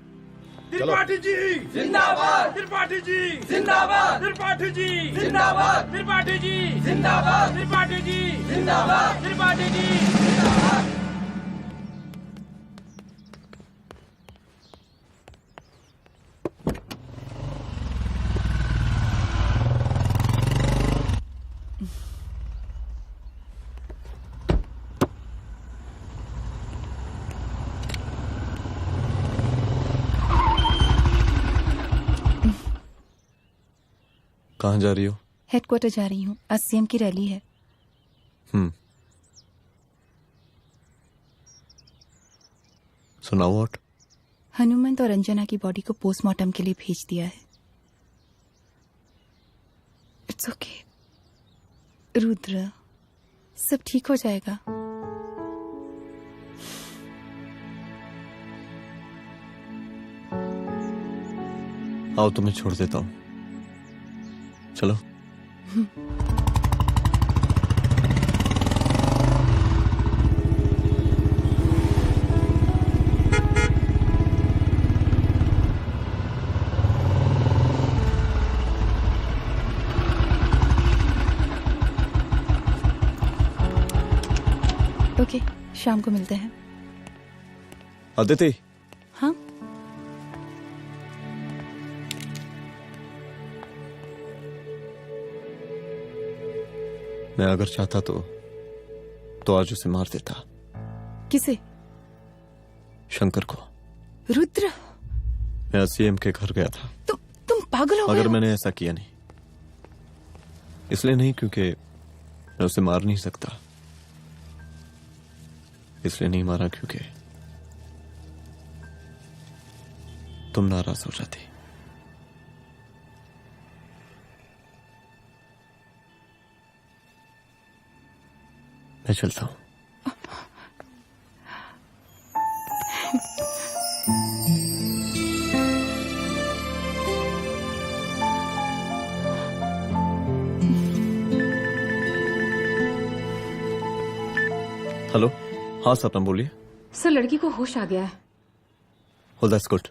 त्रिपाठी जी जिंदाबाद, त्रिपाठी जी जिंदाबाद, त्रिपाठी जी जिंदाबाद, त्रिपाठी जी जिंदाबाद, त्रिपाठी जी जिंदाबाद, त्रिपाठी जी जिंदाबाद। कहाँ जा रही हो? हेडक्वार्टर जा रही हूँ, आज सीएम की रैली है। सुनाओ। व्हाट? हनुमंत और अंजना की बॉडी को पोस्टमार्टम के लिए भेज दिया है। इट्स ओके रुद्र, सब ठीक हो जाएगा। आओ तुम्हें छोड़ देता हूँ, चलो। ओके, शाम को मिलते हैं। अदिति। हाँ? मैं अगर चाहता तो आज उसे मार देता। किसे? शंकर को। रुद्र, मैं सीएम के घर गया था। तुम पागल हो गए मगर हो? मैंने ऐसा किया नहीं। इसलिए नहीं क्योंकि मैं उसे मार नहीं सकता, इसलिए नहीं मारा क्योंकि तुम नाराज हो जाती। मैं चलता हूं। हेलो। हाँ सपना बोलिए। सर, लड़की को होश आ गया है। Oh, that's good.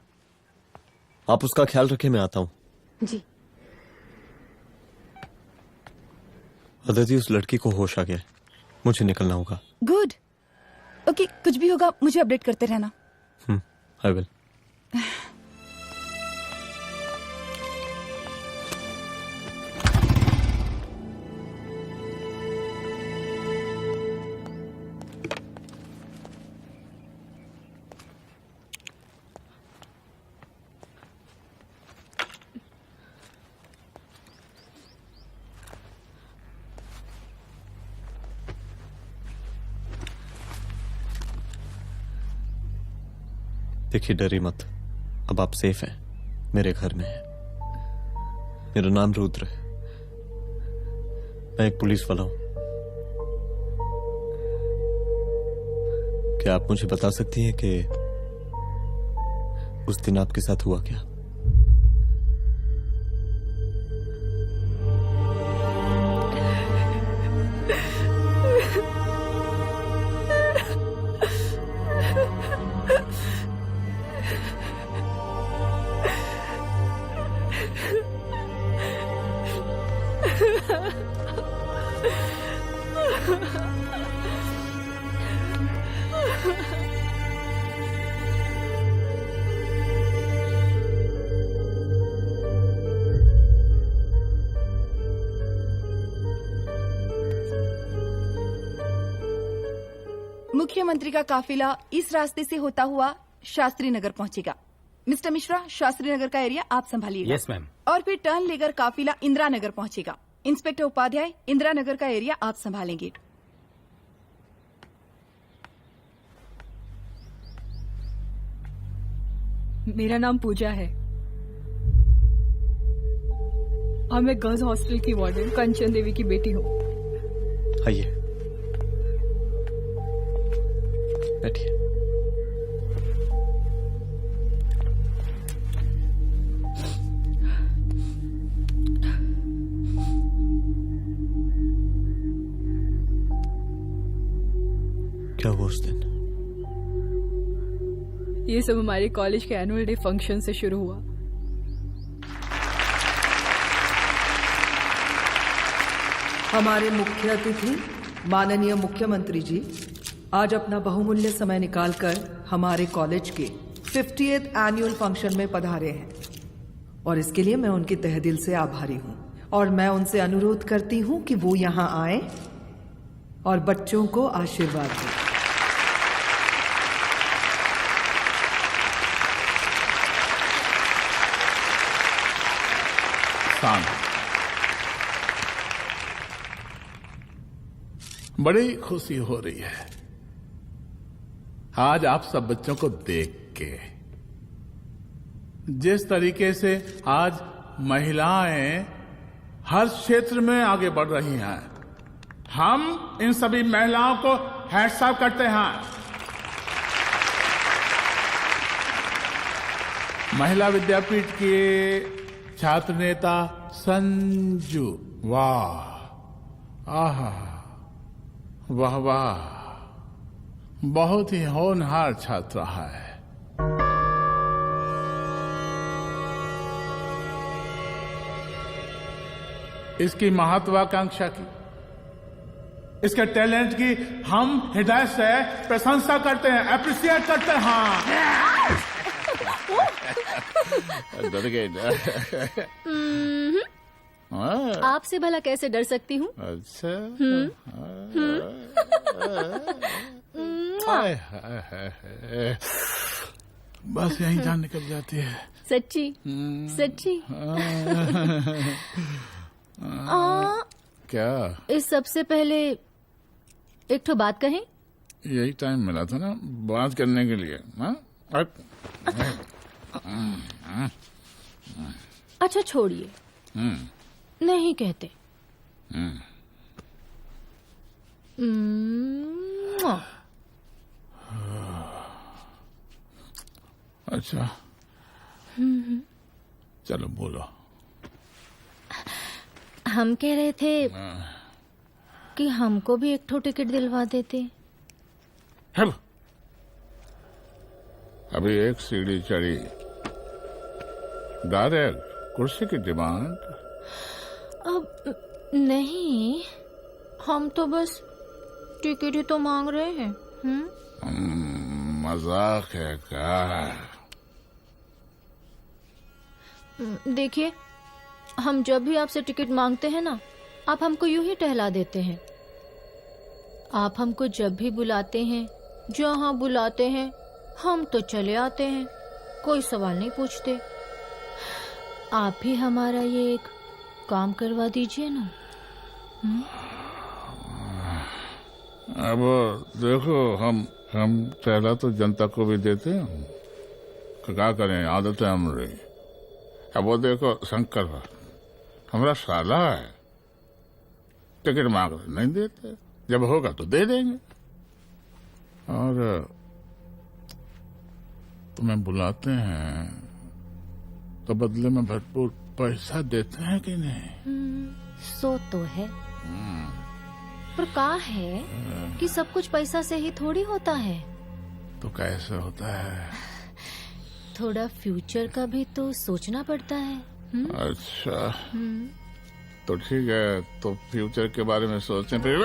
आप उसका ख्याल रखिए, मैं आता हूं। जी। अदिति, उस लड़की को होश आ गया है, मुझे निकलना होगा। गुड। ओके, कुछ भी होगा मुझे अपडेट करते रहना। I will. देखिए, डरी मत, अब आप सेफ हैं, मेरे घर में हैं। मेरा नाम रुद्र है, मैं एक पुलिस वाला हूं। क्या आप मुझे बता सकती हैं कि उस दिन आपके साथ हुआ क्या? मुख्यमंत्री का काफिला इस रास्ते से होता हुआ शास्त्री नगर पहुंचेगा। मिस्टर मिश्रा, शास्त्री नगर का एरिया आप संभालिएगा। Yes ma'am. और फिर टर्न लेकर काफिला इंदिरा नगर पहुंचेगा। इंस्पेक्टर उपाध्याय, इंदिरा नगर का एरिया आप संभालेंगे। मेरा नाम पूजा है और मैं गर्ल्स हॉस्टल की वार्डन कंचन देवी की बेटी हूँ। आइए, बैठिए। क्या हुआ उस दिन? ये सब हमारे कॉलेज के एनुअल डे फंक्शन से शुरू हुआ। हमारे मुख्य अतिथि माननीय मुख्यमंत्री जी आज अपना बहुमूल्य समय निकालकर हमारे कॉलेज के 50th एनुअल फंक्शन में पधारे हैं और इसके लिए मैं उनकी तहे दिल से आभारी हूं और मैं उनसे अनुरोध करती हूं कि वो यहां आए और बच्चों को आशीर्वाद दें। बड़ी खुशी हो रही है आज आप सब बच्चों को देख के। जिस तरीके से आज महिलाएं हर क्षेत्र में आगे बढ़ रही हैं, हम इन सभी महिलाओं को हैट्स ऑफ करते हैं। महिला विद्यापीठ के छात्र नेता संजू, वाह, आहा, वाह वाह, बहुत ही होनहार छात्र है। इसकी महत्वाकांक्षा की, इसके टैलेंट की हम हृदय से प्रशंसा करते हैं, अप्रिशिएट करते हैं। डर गए। आपसे भला कैसे डर सकती हूँ? अच्छा। बस यही जान निकल जाती है। सच्ची सच्ची। क्या? इस सबसे पहले एक ठो बात कहें? यही टाइम मिला था ना बात करने के लिए। अच्छा छोड़िए, नहीं कहते। अच्छा चलो बोलो। हम कह रहे थे कि हमको भी एक ठो टिकट दिलवा देते। हम अभी एक सीढ़ी चढ़ी, डायरेक्ट कुर्सी की डिमांड। अब नहीं, हम तो बस टिकट ही तो मांग रहे हैं। मजाक है क्या? देखिए, हम जब भी आपसे टिकट मांगते हैं ना, आप हमको यूं ही टहला देते हैं। आप हमको जब भी बुलाते हैं, जहां बुलाते हैं, हम तो चले आते हैं, कोई सवाल नहीं पूछते। आप भी हमारा ये एक काम करवा दीजिए ना। अब देखो, हम पहला तो जनता को भी देते हैं, क्या करें, आदत है हमारी। अब वो देखो शंकर हमारा साला है, टिकट मांग रहे नहीं देते, जब होगा तो दे देंगे। और तुम्हें बुलाते हैं तो बदले में भरपूर पैसा देते हैं कि नहीं? सो तो है, पर का है कि सब कुछ पैसा से ही थोड़ी होता है। तो कैसे होता है? थोड़ा फ्यूचर का भी तो सोचना पड़ता है। अच्छा, तो ठीक है, तो फ्यूचर के बारे में सोचें फिर।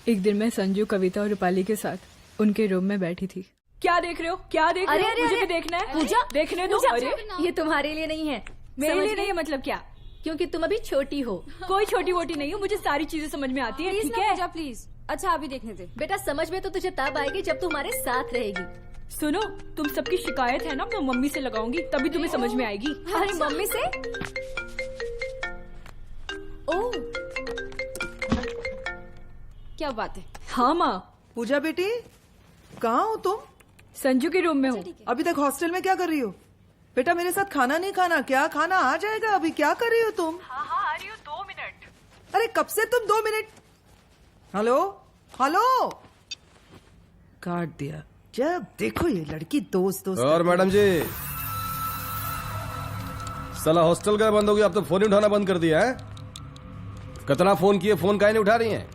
एक दिन मैं संजू, कविता और रूपाली के साथ उनके रूम में बैठी थी। क्या देख रहे हो? क्या देख रहे हो? मुझे भी देखना है। पूजा, देखने दो। अरे ये तुम्हारे लिए नहीं है, मेरे लिए नहीं है। मतलब क्या? क्योंकि तुम अभी छोटी हो। कोई छोटी वोटी नहीं हो, मुझे सारी चीजें समझ में आती है। ठीक है पूजा प्लीज। अच्छा अभी देखने दे। बेटा समझ में तो तुझे तब आएगी जब तू हमारे साथ रहेगी। सुनो, तुम सबकी शिकायत है ना, मैं मम्मी से लगाऊंगी, तभी तुम्हें समझ में आएगी। अरे मम्मी से? ओह क्या बात है। हाँ माँ। पूजा बेटी, कहाँ हो तुम? संजू के रूम में हूँ। अभी तक हॉस्टल में क्या कर रही हो? बेटा मेरे साथ खाना नहीं खाना क्या? खाना आ जाएगा, अभी क्या कर रही हो तुम? हाँ आ रही हूँ, 2 मिनट। अरे कब से तुम 2 मिनट? हेलो हेलो, काट दिया। जब देखो ये लड़की दोस्त। और मैडम जी, साला हॉस्टल का बंद हो गया, अब तो फोन ही उठाना बंद कर दिया है। कितना फोन किए, फोन काहे नहीं उठा रही हैं?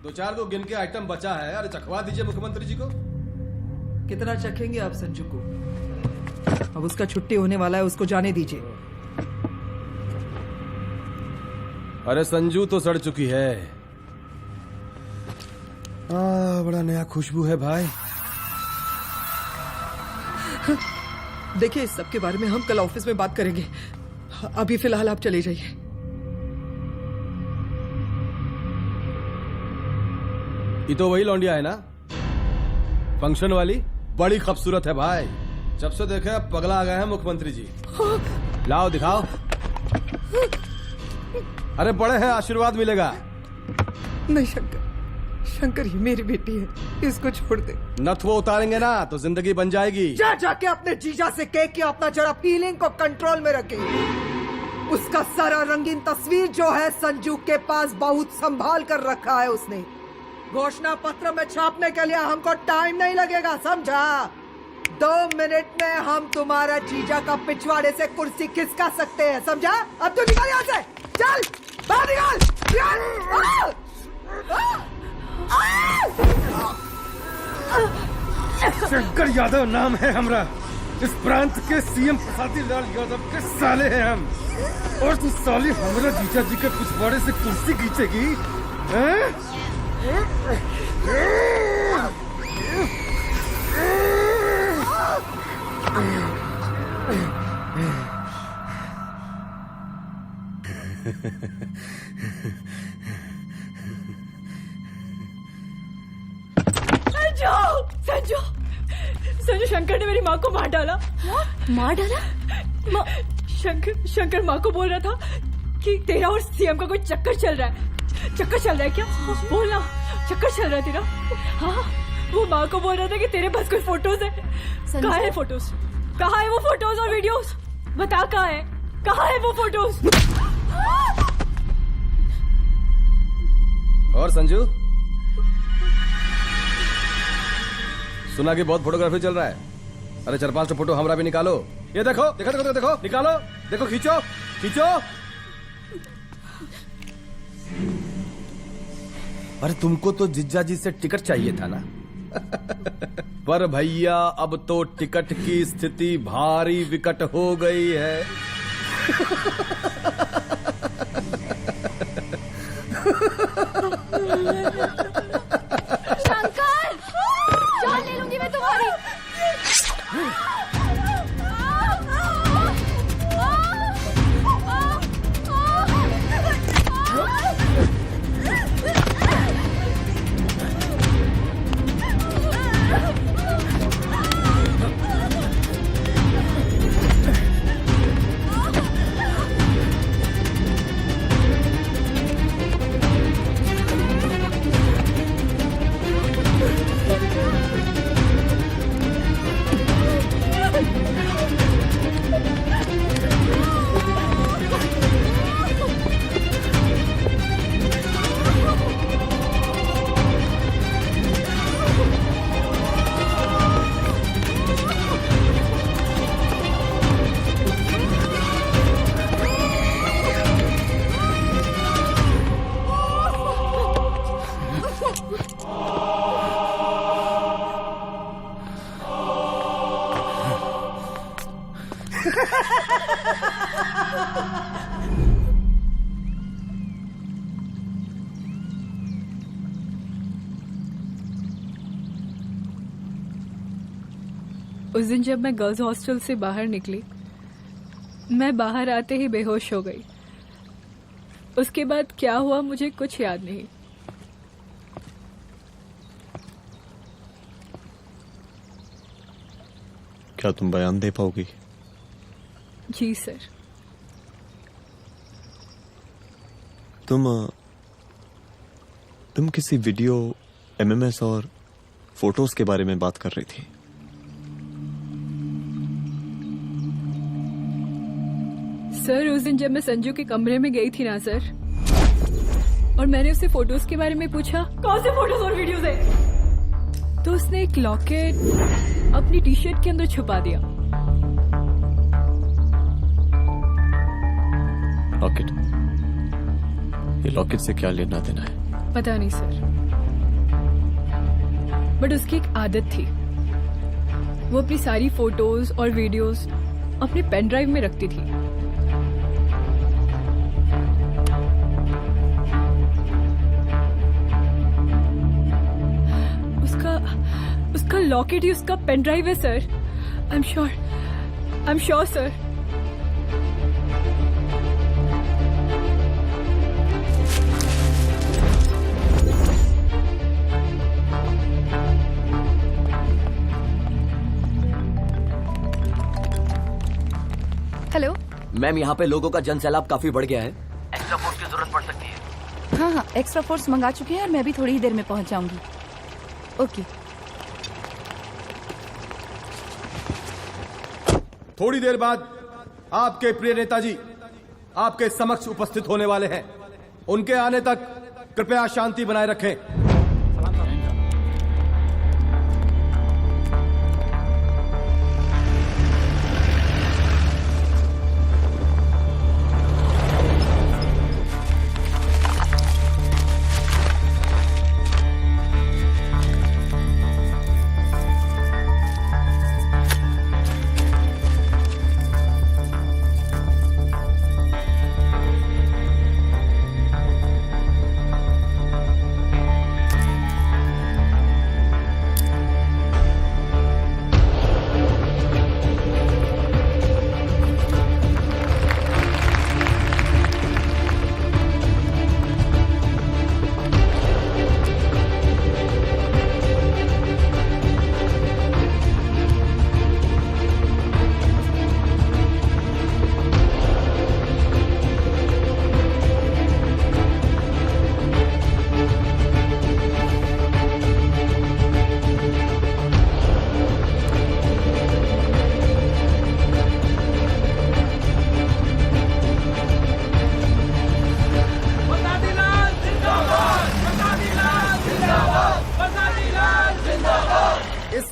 2-4 को गिन के आइटम बचा है, अरे चखवा दीजिए मुख्यमंत्री जी को। कितना चखेंगे आप संजू को? अब उसका छुट्टी होने वाला है, उसको जाने दीजिए। अरे संजू तो सड़ चुकी है। बड़ा नया खुशबू है भाई। देखिए इस सब के बारे में हम कल ऑफिस में बात करेंगे, अभी फिलहाल आप चले जाइए। ये तो वही लौंडिया है ना, फंक्शन वाली? बड़ी खूबसूरत है भाई, जब से देखे पगला आ गए हैं मुख्यमंत्री जी। लाओ दिखाओ। अरे बड़े हैं, आशीर्वाद मिलेगा। नहीं शंकर, शंकर ये मेरी बेटी है, इसको छोड़ दे। नथ वो उतारेंगे ना तो जिंदगी बन जाएगी। जाके अपने जीजा से कह के अपना जरा फीलिंग को कंट्रोल में रखे। उसका सारा रंगीन तस्वीर जो है संजू के पास बहुत संभाल कर रखा है उसने। घोषणा पत्र में छापने के लिए हमको टाइम नहीं लगेगा, समझा? 2 मिनट में हम तुम्हारा जीजा का पिछवाड़े से कुर्सी खिसका सकते हैं, समझा? अब तो निकल यहाँ से, चल बाहर निकल। शंकर यादव नाम है हमरा, इस प्रांत के सीएम प्रसादी लाल यादव के साले हैं हम। और तू साली हमरा जीजा जी के पिछवाड़े से कुर्सी खींचेगी? संजू, संजू शंकर ने मेरी माँ को मार डाला। मार डाला? शंकर माँ को बोल रहा था कि तेरा और सीएम का कोई चक्कर चल रहा है। चक्कर चल रहा है क्या? बोलना, चक्कर चल रहा है तेरा? हाँ, वो माँ को बोल रहा था कि तेरे पास कोई फोटोज है। कहाँ है फोटोज? कहाँ है वो फोटोज और वीडियोस? बता कहाँ है? कहाँ है वो फोटोज? और संजू, सुना कि बहुत फोटोग्राफी चल रहा है। अरे 4-5 फोटो हमरा भी निकालो। ये देखो देखो देखो देखो, निकालो, देखो, खींचो खींचो। अरे तुमको तो जिज्जा जी से टिकट चाहिए था ना। पर भैया अब तो टिकट की स्थिति भारी विकट हो गई है। शंकर, जान ले लूंगी मैं तुम्हारी। उस दिन जब मैं गर्ल्स हॉस्टल से बाहर निकली, मैं बाहर आते ही बेहोश हो गई। उसके बाद क्या हुआ मुझे कुछ याद नहीं। क्या तुम बयान दे पाओगी? जी सर। तुम किसी वीडियो, एमएमएस और फोटोज के बारे में बात कर रही थी। सर उस दिन जब मैं संजू के कमरे में गई थी ना सर, और मैंने उससे फोटोज के बारे में पूछा, कौन से फोटोज और वीडियोज है, तो उसने एक लॉकेट अपनी टी शर्ट के अंदर छुपा दिया। लॉकेट? ये लॉकेट से क्या लेना देना है? पता नहीं सर, बट उसकी एक आदत थी, वो अपनी सारी फोटोज और वीडियोस अपने पेन ड्राइव में रखती थी। उसका लॉकेट ही उसका पेन ड्राइव है sir. I am sure sir. Hello ma'am, यहाँ पे लोगों का जनसैलाब काफी बढ़ गया है। एक्स्ट्रा फोर्स की जरूरत पड़ सकती है। हाँ हाँ, एक्स्ट्रा फोर्स मंगा चुके हैं और मैं भी थोड़ी ही देर में पहुंच जाऊंगी। ओके। थोड़ी देर बाद आपके प्रिय नेताजी आपके समक्ष उपस्थित होने वाले हैं। उनके आने तक कृपया शांति बनाए रखें।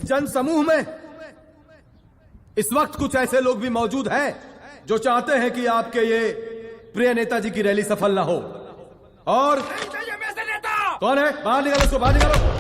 जन समूह में इस वक्त कुछ ऐसे लोग भी मौजूद हैं जो चाहते हैं कि आपके ये प्रिय नेताजी की रैली सफल ना हो। और कौन है? बाहर निकालो उसको, बाहर निकालो।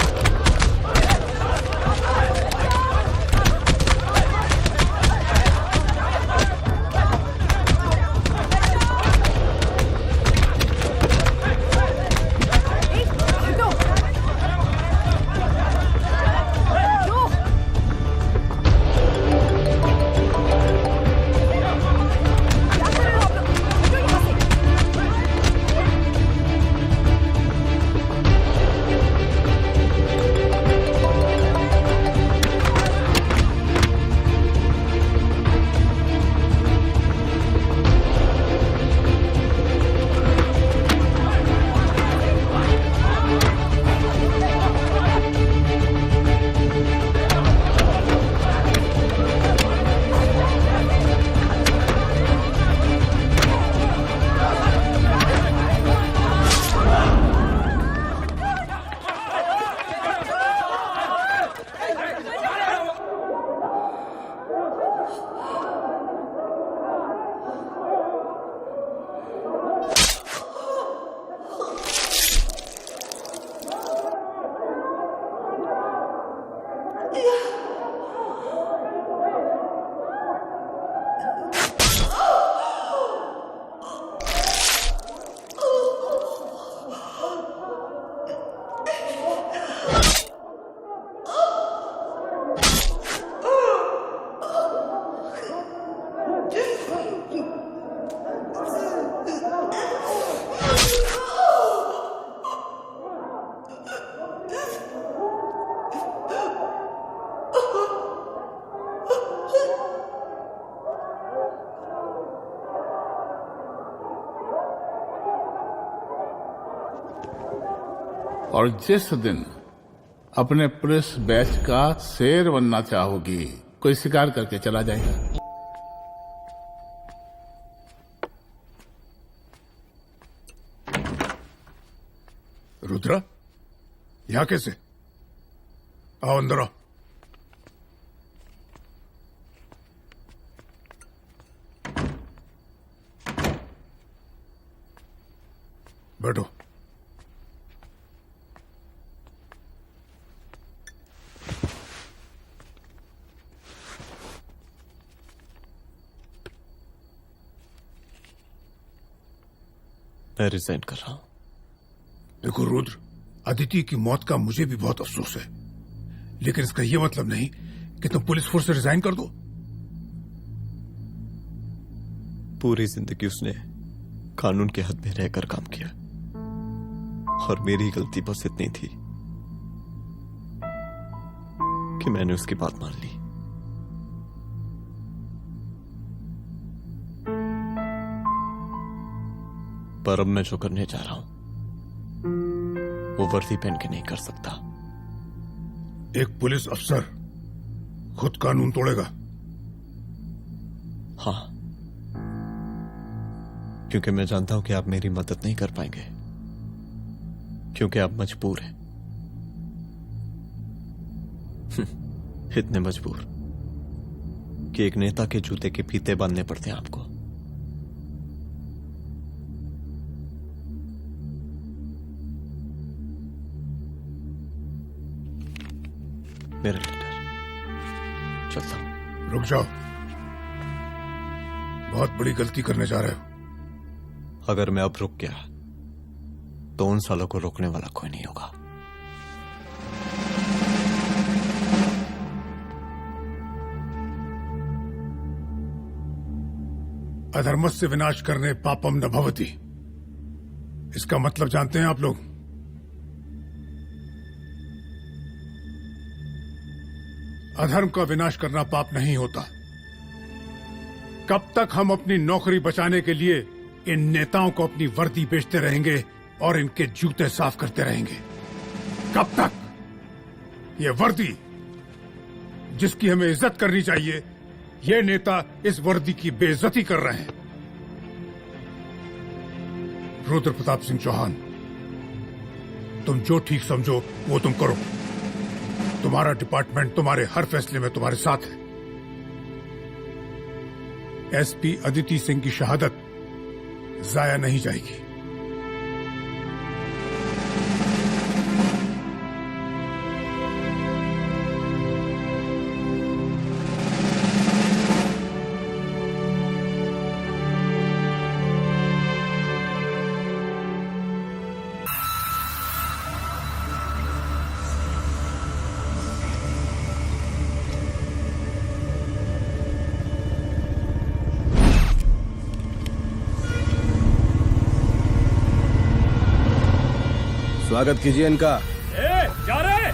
और जिस दिन अपने पुलिस बैच का शेर बनना चाहोगी, कोई शिकार करके चला जाएगा। रुद्रा, यहां कैसे? आओ अंदर आओ। बैठो। मैं रिजाइन कर रहा हूं। देखो रुद्र, अदिति की मौत का मुझे भी बहुत अफसोस है, लेकिन इसका यह मतलब नहीं कि तुम पुलिस फोर्स से रिजाइन कर दो। पूरी जिंदगी उसने कानून के हद में रहकर काम किया और मेरी गलती बस इतनी थी कि मैंने उसकी बात मान ली। पर अब मैं जो करने जा रहा हूं वो वर्दी पहन के नहीं कर सकता। एक पुलिस अफसर खुद कानून तोड़ेगा? हाँ, क्योंकि मैं जानता हूं कि आप मेरी मदद नहीं कर पाएंगे, क्योंकि आप मजबूर हैं। इतने मजबूर कि एक नेता के जूते के फीते बांधने पड़ते हैं आपको। मेरा लीडर, चलता हूं। रुक जाओ, बहुत बड़ी गलती करने जा रहे हो। अगर मैं अब रुक गया तो उन सालों को रोकने वाला कोई नहीं होगा। अधर्मस्य विनाश करने पापम न भवति, इसका मतलब जानते हैं आप लोग? अधर्म का विनाश करना पाप नहीं होता। कब तक हम अपनी नौकरी बचाने के लिए इन नेताओं को अपनी वर्दी बेचते रहेंगे और इनके जूते साफ करते रहेंगे? कब तक? ये वर्दी जिसकी हमें इज्जत करनी चाहिए, ये नेता इस वर्दी की बेइज्जती कर रहे हैं। रुद्र प्रताप सिंह चौहान, तुम जो ठीक समझो वो तुम करो। तुम्हारा डिपार्टमेंट तुम्हारे हर फैसले में तुम्हारे साथ है। एसपी अदिति सिंह की शहादत जाया नहीं जाएगी। स्वागत कीजिए इनका। जा रहे।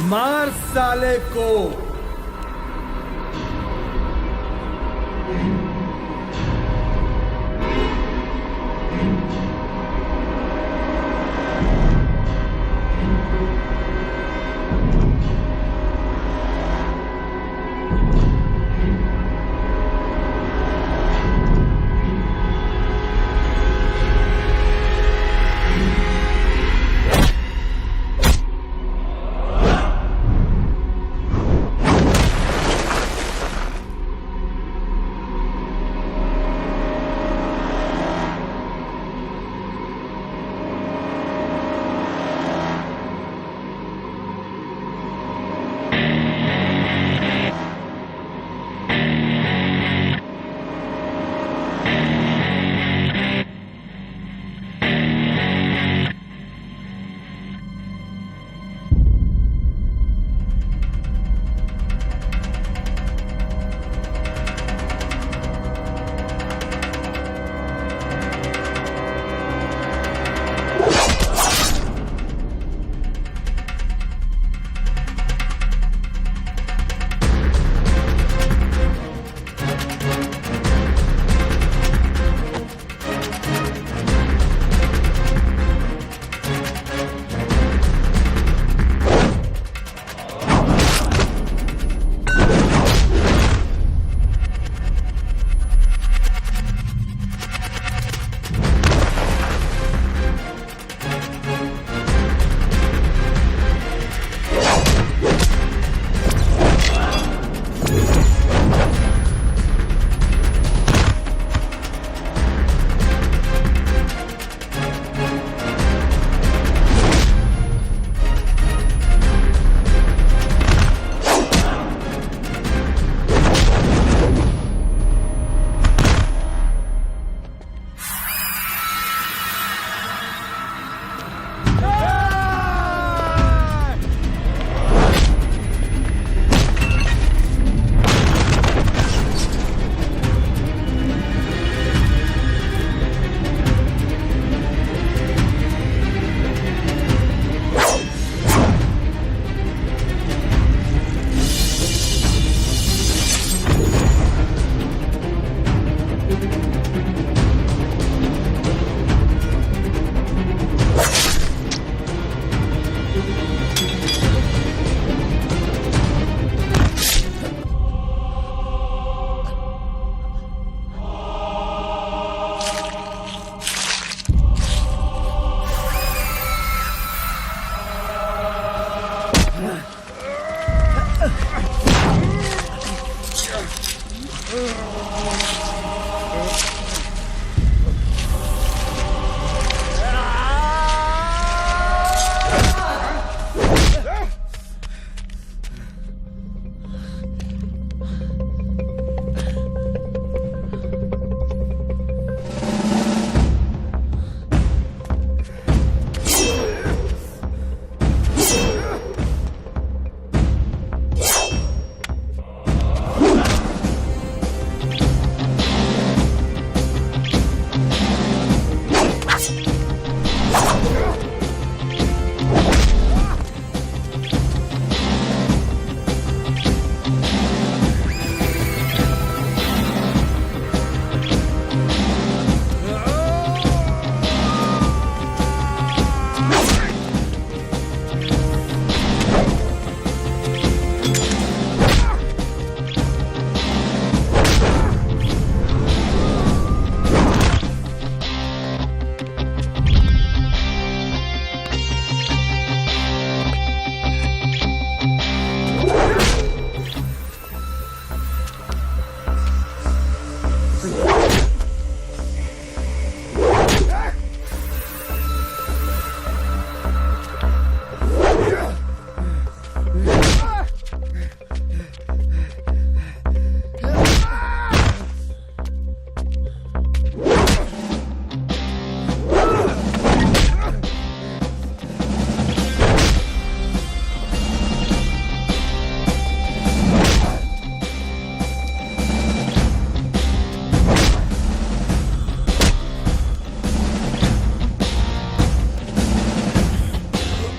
मार साले को।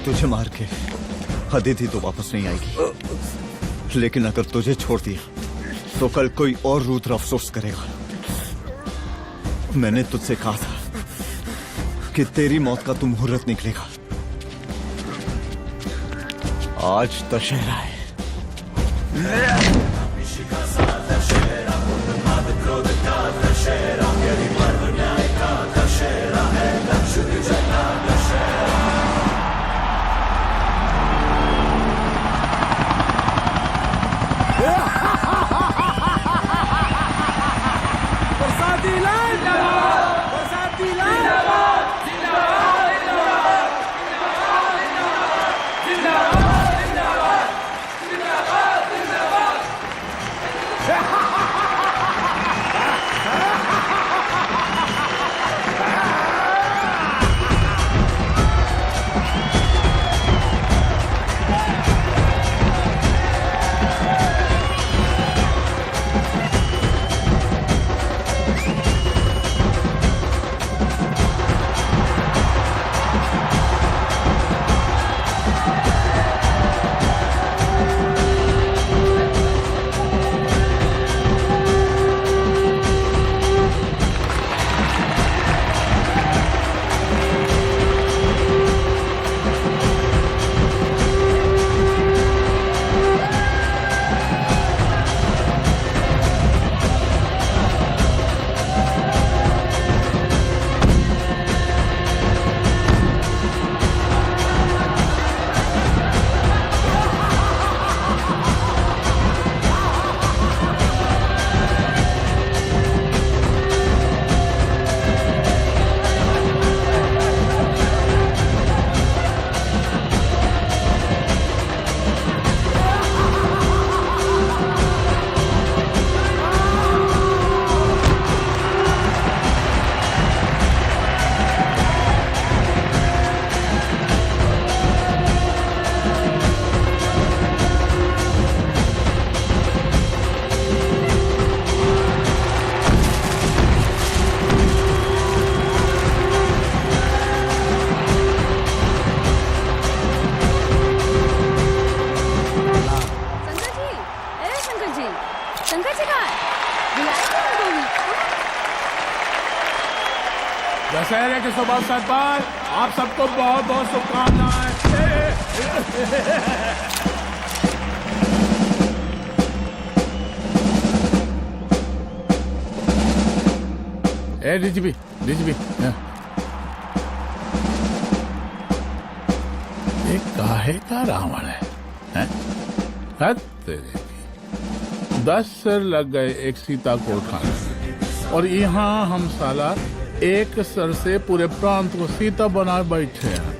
तुझे मार के अदिति तो वापस नहीं आएगी, लेकिन अगर तुझे छोड़ दिया तो कल कोई और रुद्र अफसोस करेगा। मैंने तुझसे कहा था कि तेरी मौत का तो मुहूर्त निकलेगा। आज दशहरा है। बरसाती लाल बरसाती दशहरे के शुभ अवसर पर आप सबको बहुत बहुत शुभकामनाएं। डीजीपी ये काहे का रावण है? हद तेरे की। 10 सिर लग गए एक सीता को उठाने, और यहाँ हम साला एक सर से पूरे प्रांत को सीता बना बैठे हैं।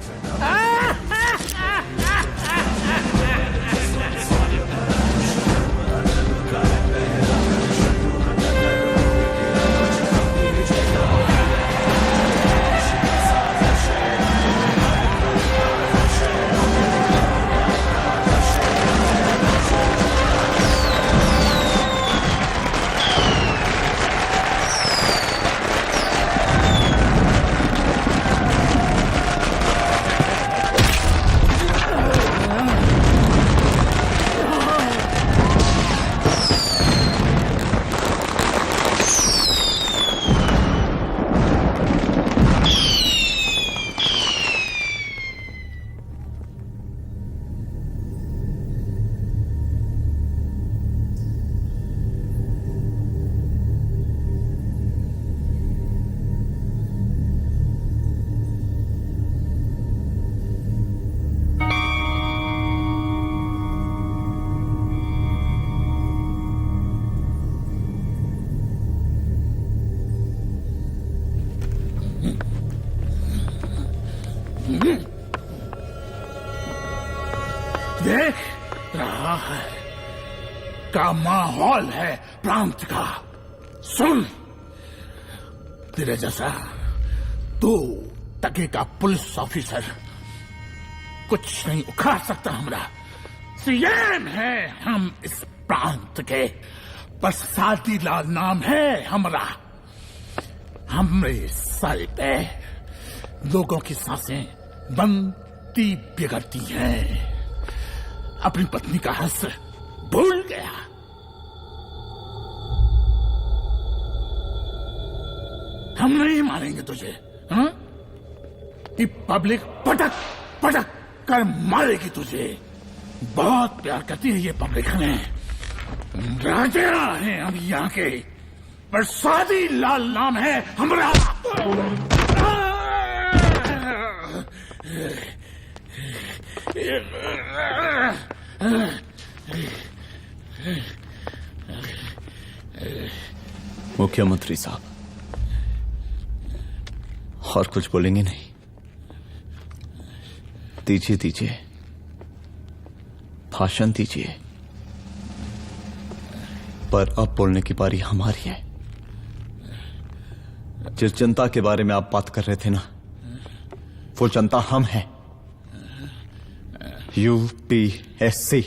देख रहा है का माहौल है प्रांत का। सुन, तेरे जैसा तू टके का पुलिस ऑफिसर कुछ नहीं उखाड़ सकता। हमरा सीएम है हम इस प्रांत के, बरसाती लाल नाम है हमरा। हमरे सर पे लोगों की सांसें बंद गलती बिगड़ती है। अपनी पत्नी का हक भूल गया। हम नहीं मारेंगे तुझे, हाँ? ये पब्लिक पटक पटक कर मारेगी तुझे। बहुत प्यार करती है ये पब्लिक हमें। राजा हैं हम यहाँ के, प्रसादी लाल नाम है हमारा। मुख्यमंत्री साहब, और कुछ बोलेंगे नहीं? दीजिए दीजिए, भाषण दीजिए, पर अब बोलने की बारी हमारी है। जिस जनता के बारे में आप बात कर रहे थे ना, वो जनता हम हैं। UPSC,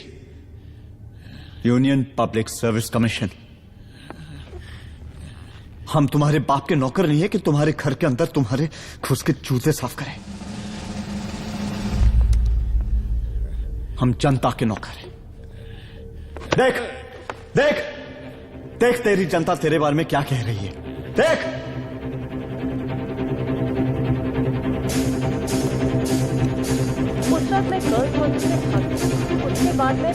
union public service commission. हम तुम्हारे बाप के नौकर नहीं है कि तुम्हारे घर के अंदर तुम्हारे घुस के जूते साफ करें। हम जनता के नौकर हैं। देख देख देख, तेरी जनता तेरे बारे में क्या कह रही है। देख, उस वक्त मैं गर्ल्स हॉस्टल में भागी, उसके बाद मैं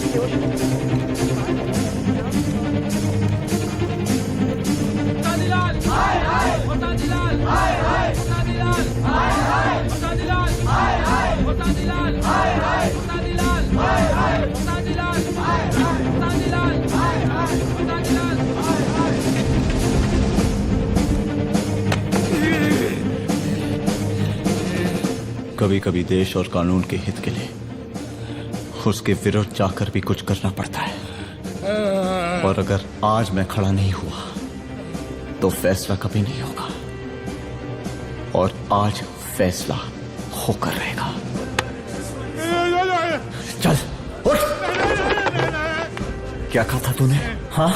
कभी कभी देश और कानून के हित के लिए उसके विरुद्ध जाकर भी कुछ करना पड़ता है। और अगर आज मैं खड़ा नहीं हुआ तो फैसला कभी नहीं होगा, और आज फैसला होकर रहेगा। चल उठ। क्या कहा था तूने? हाँ,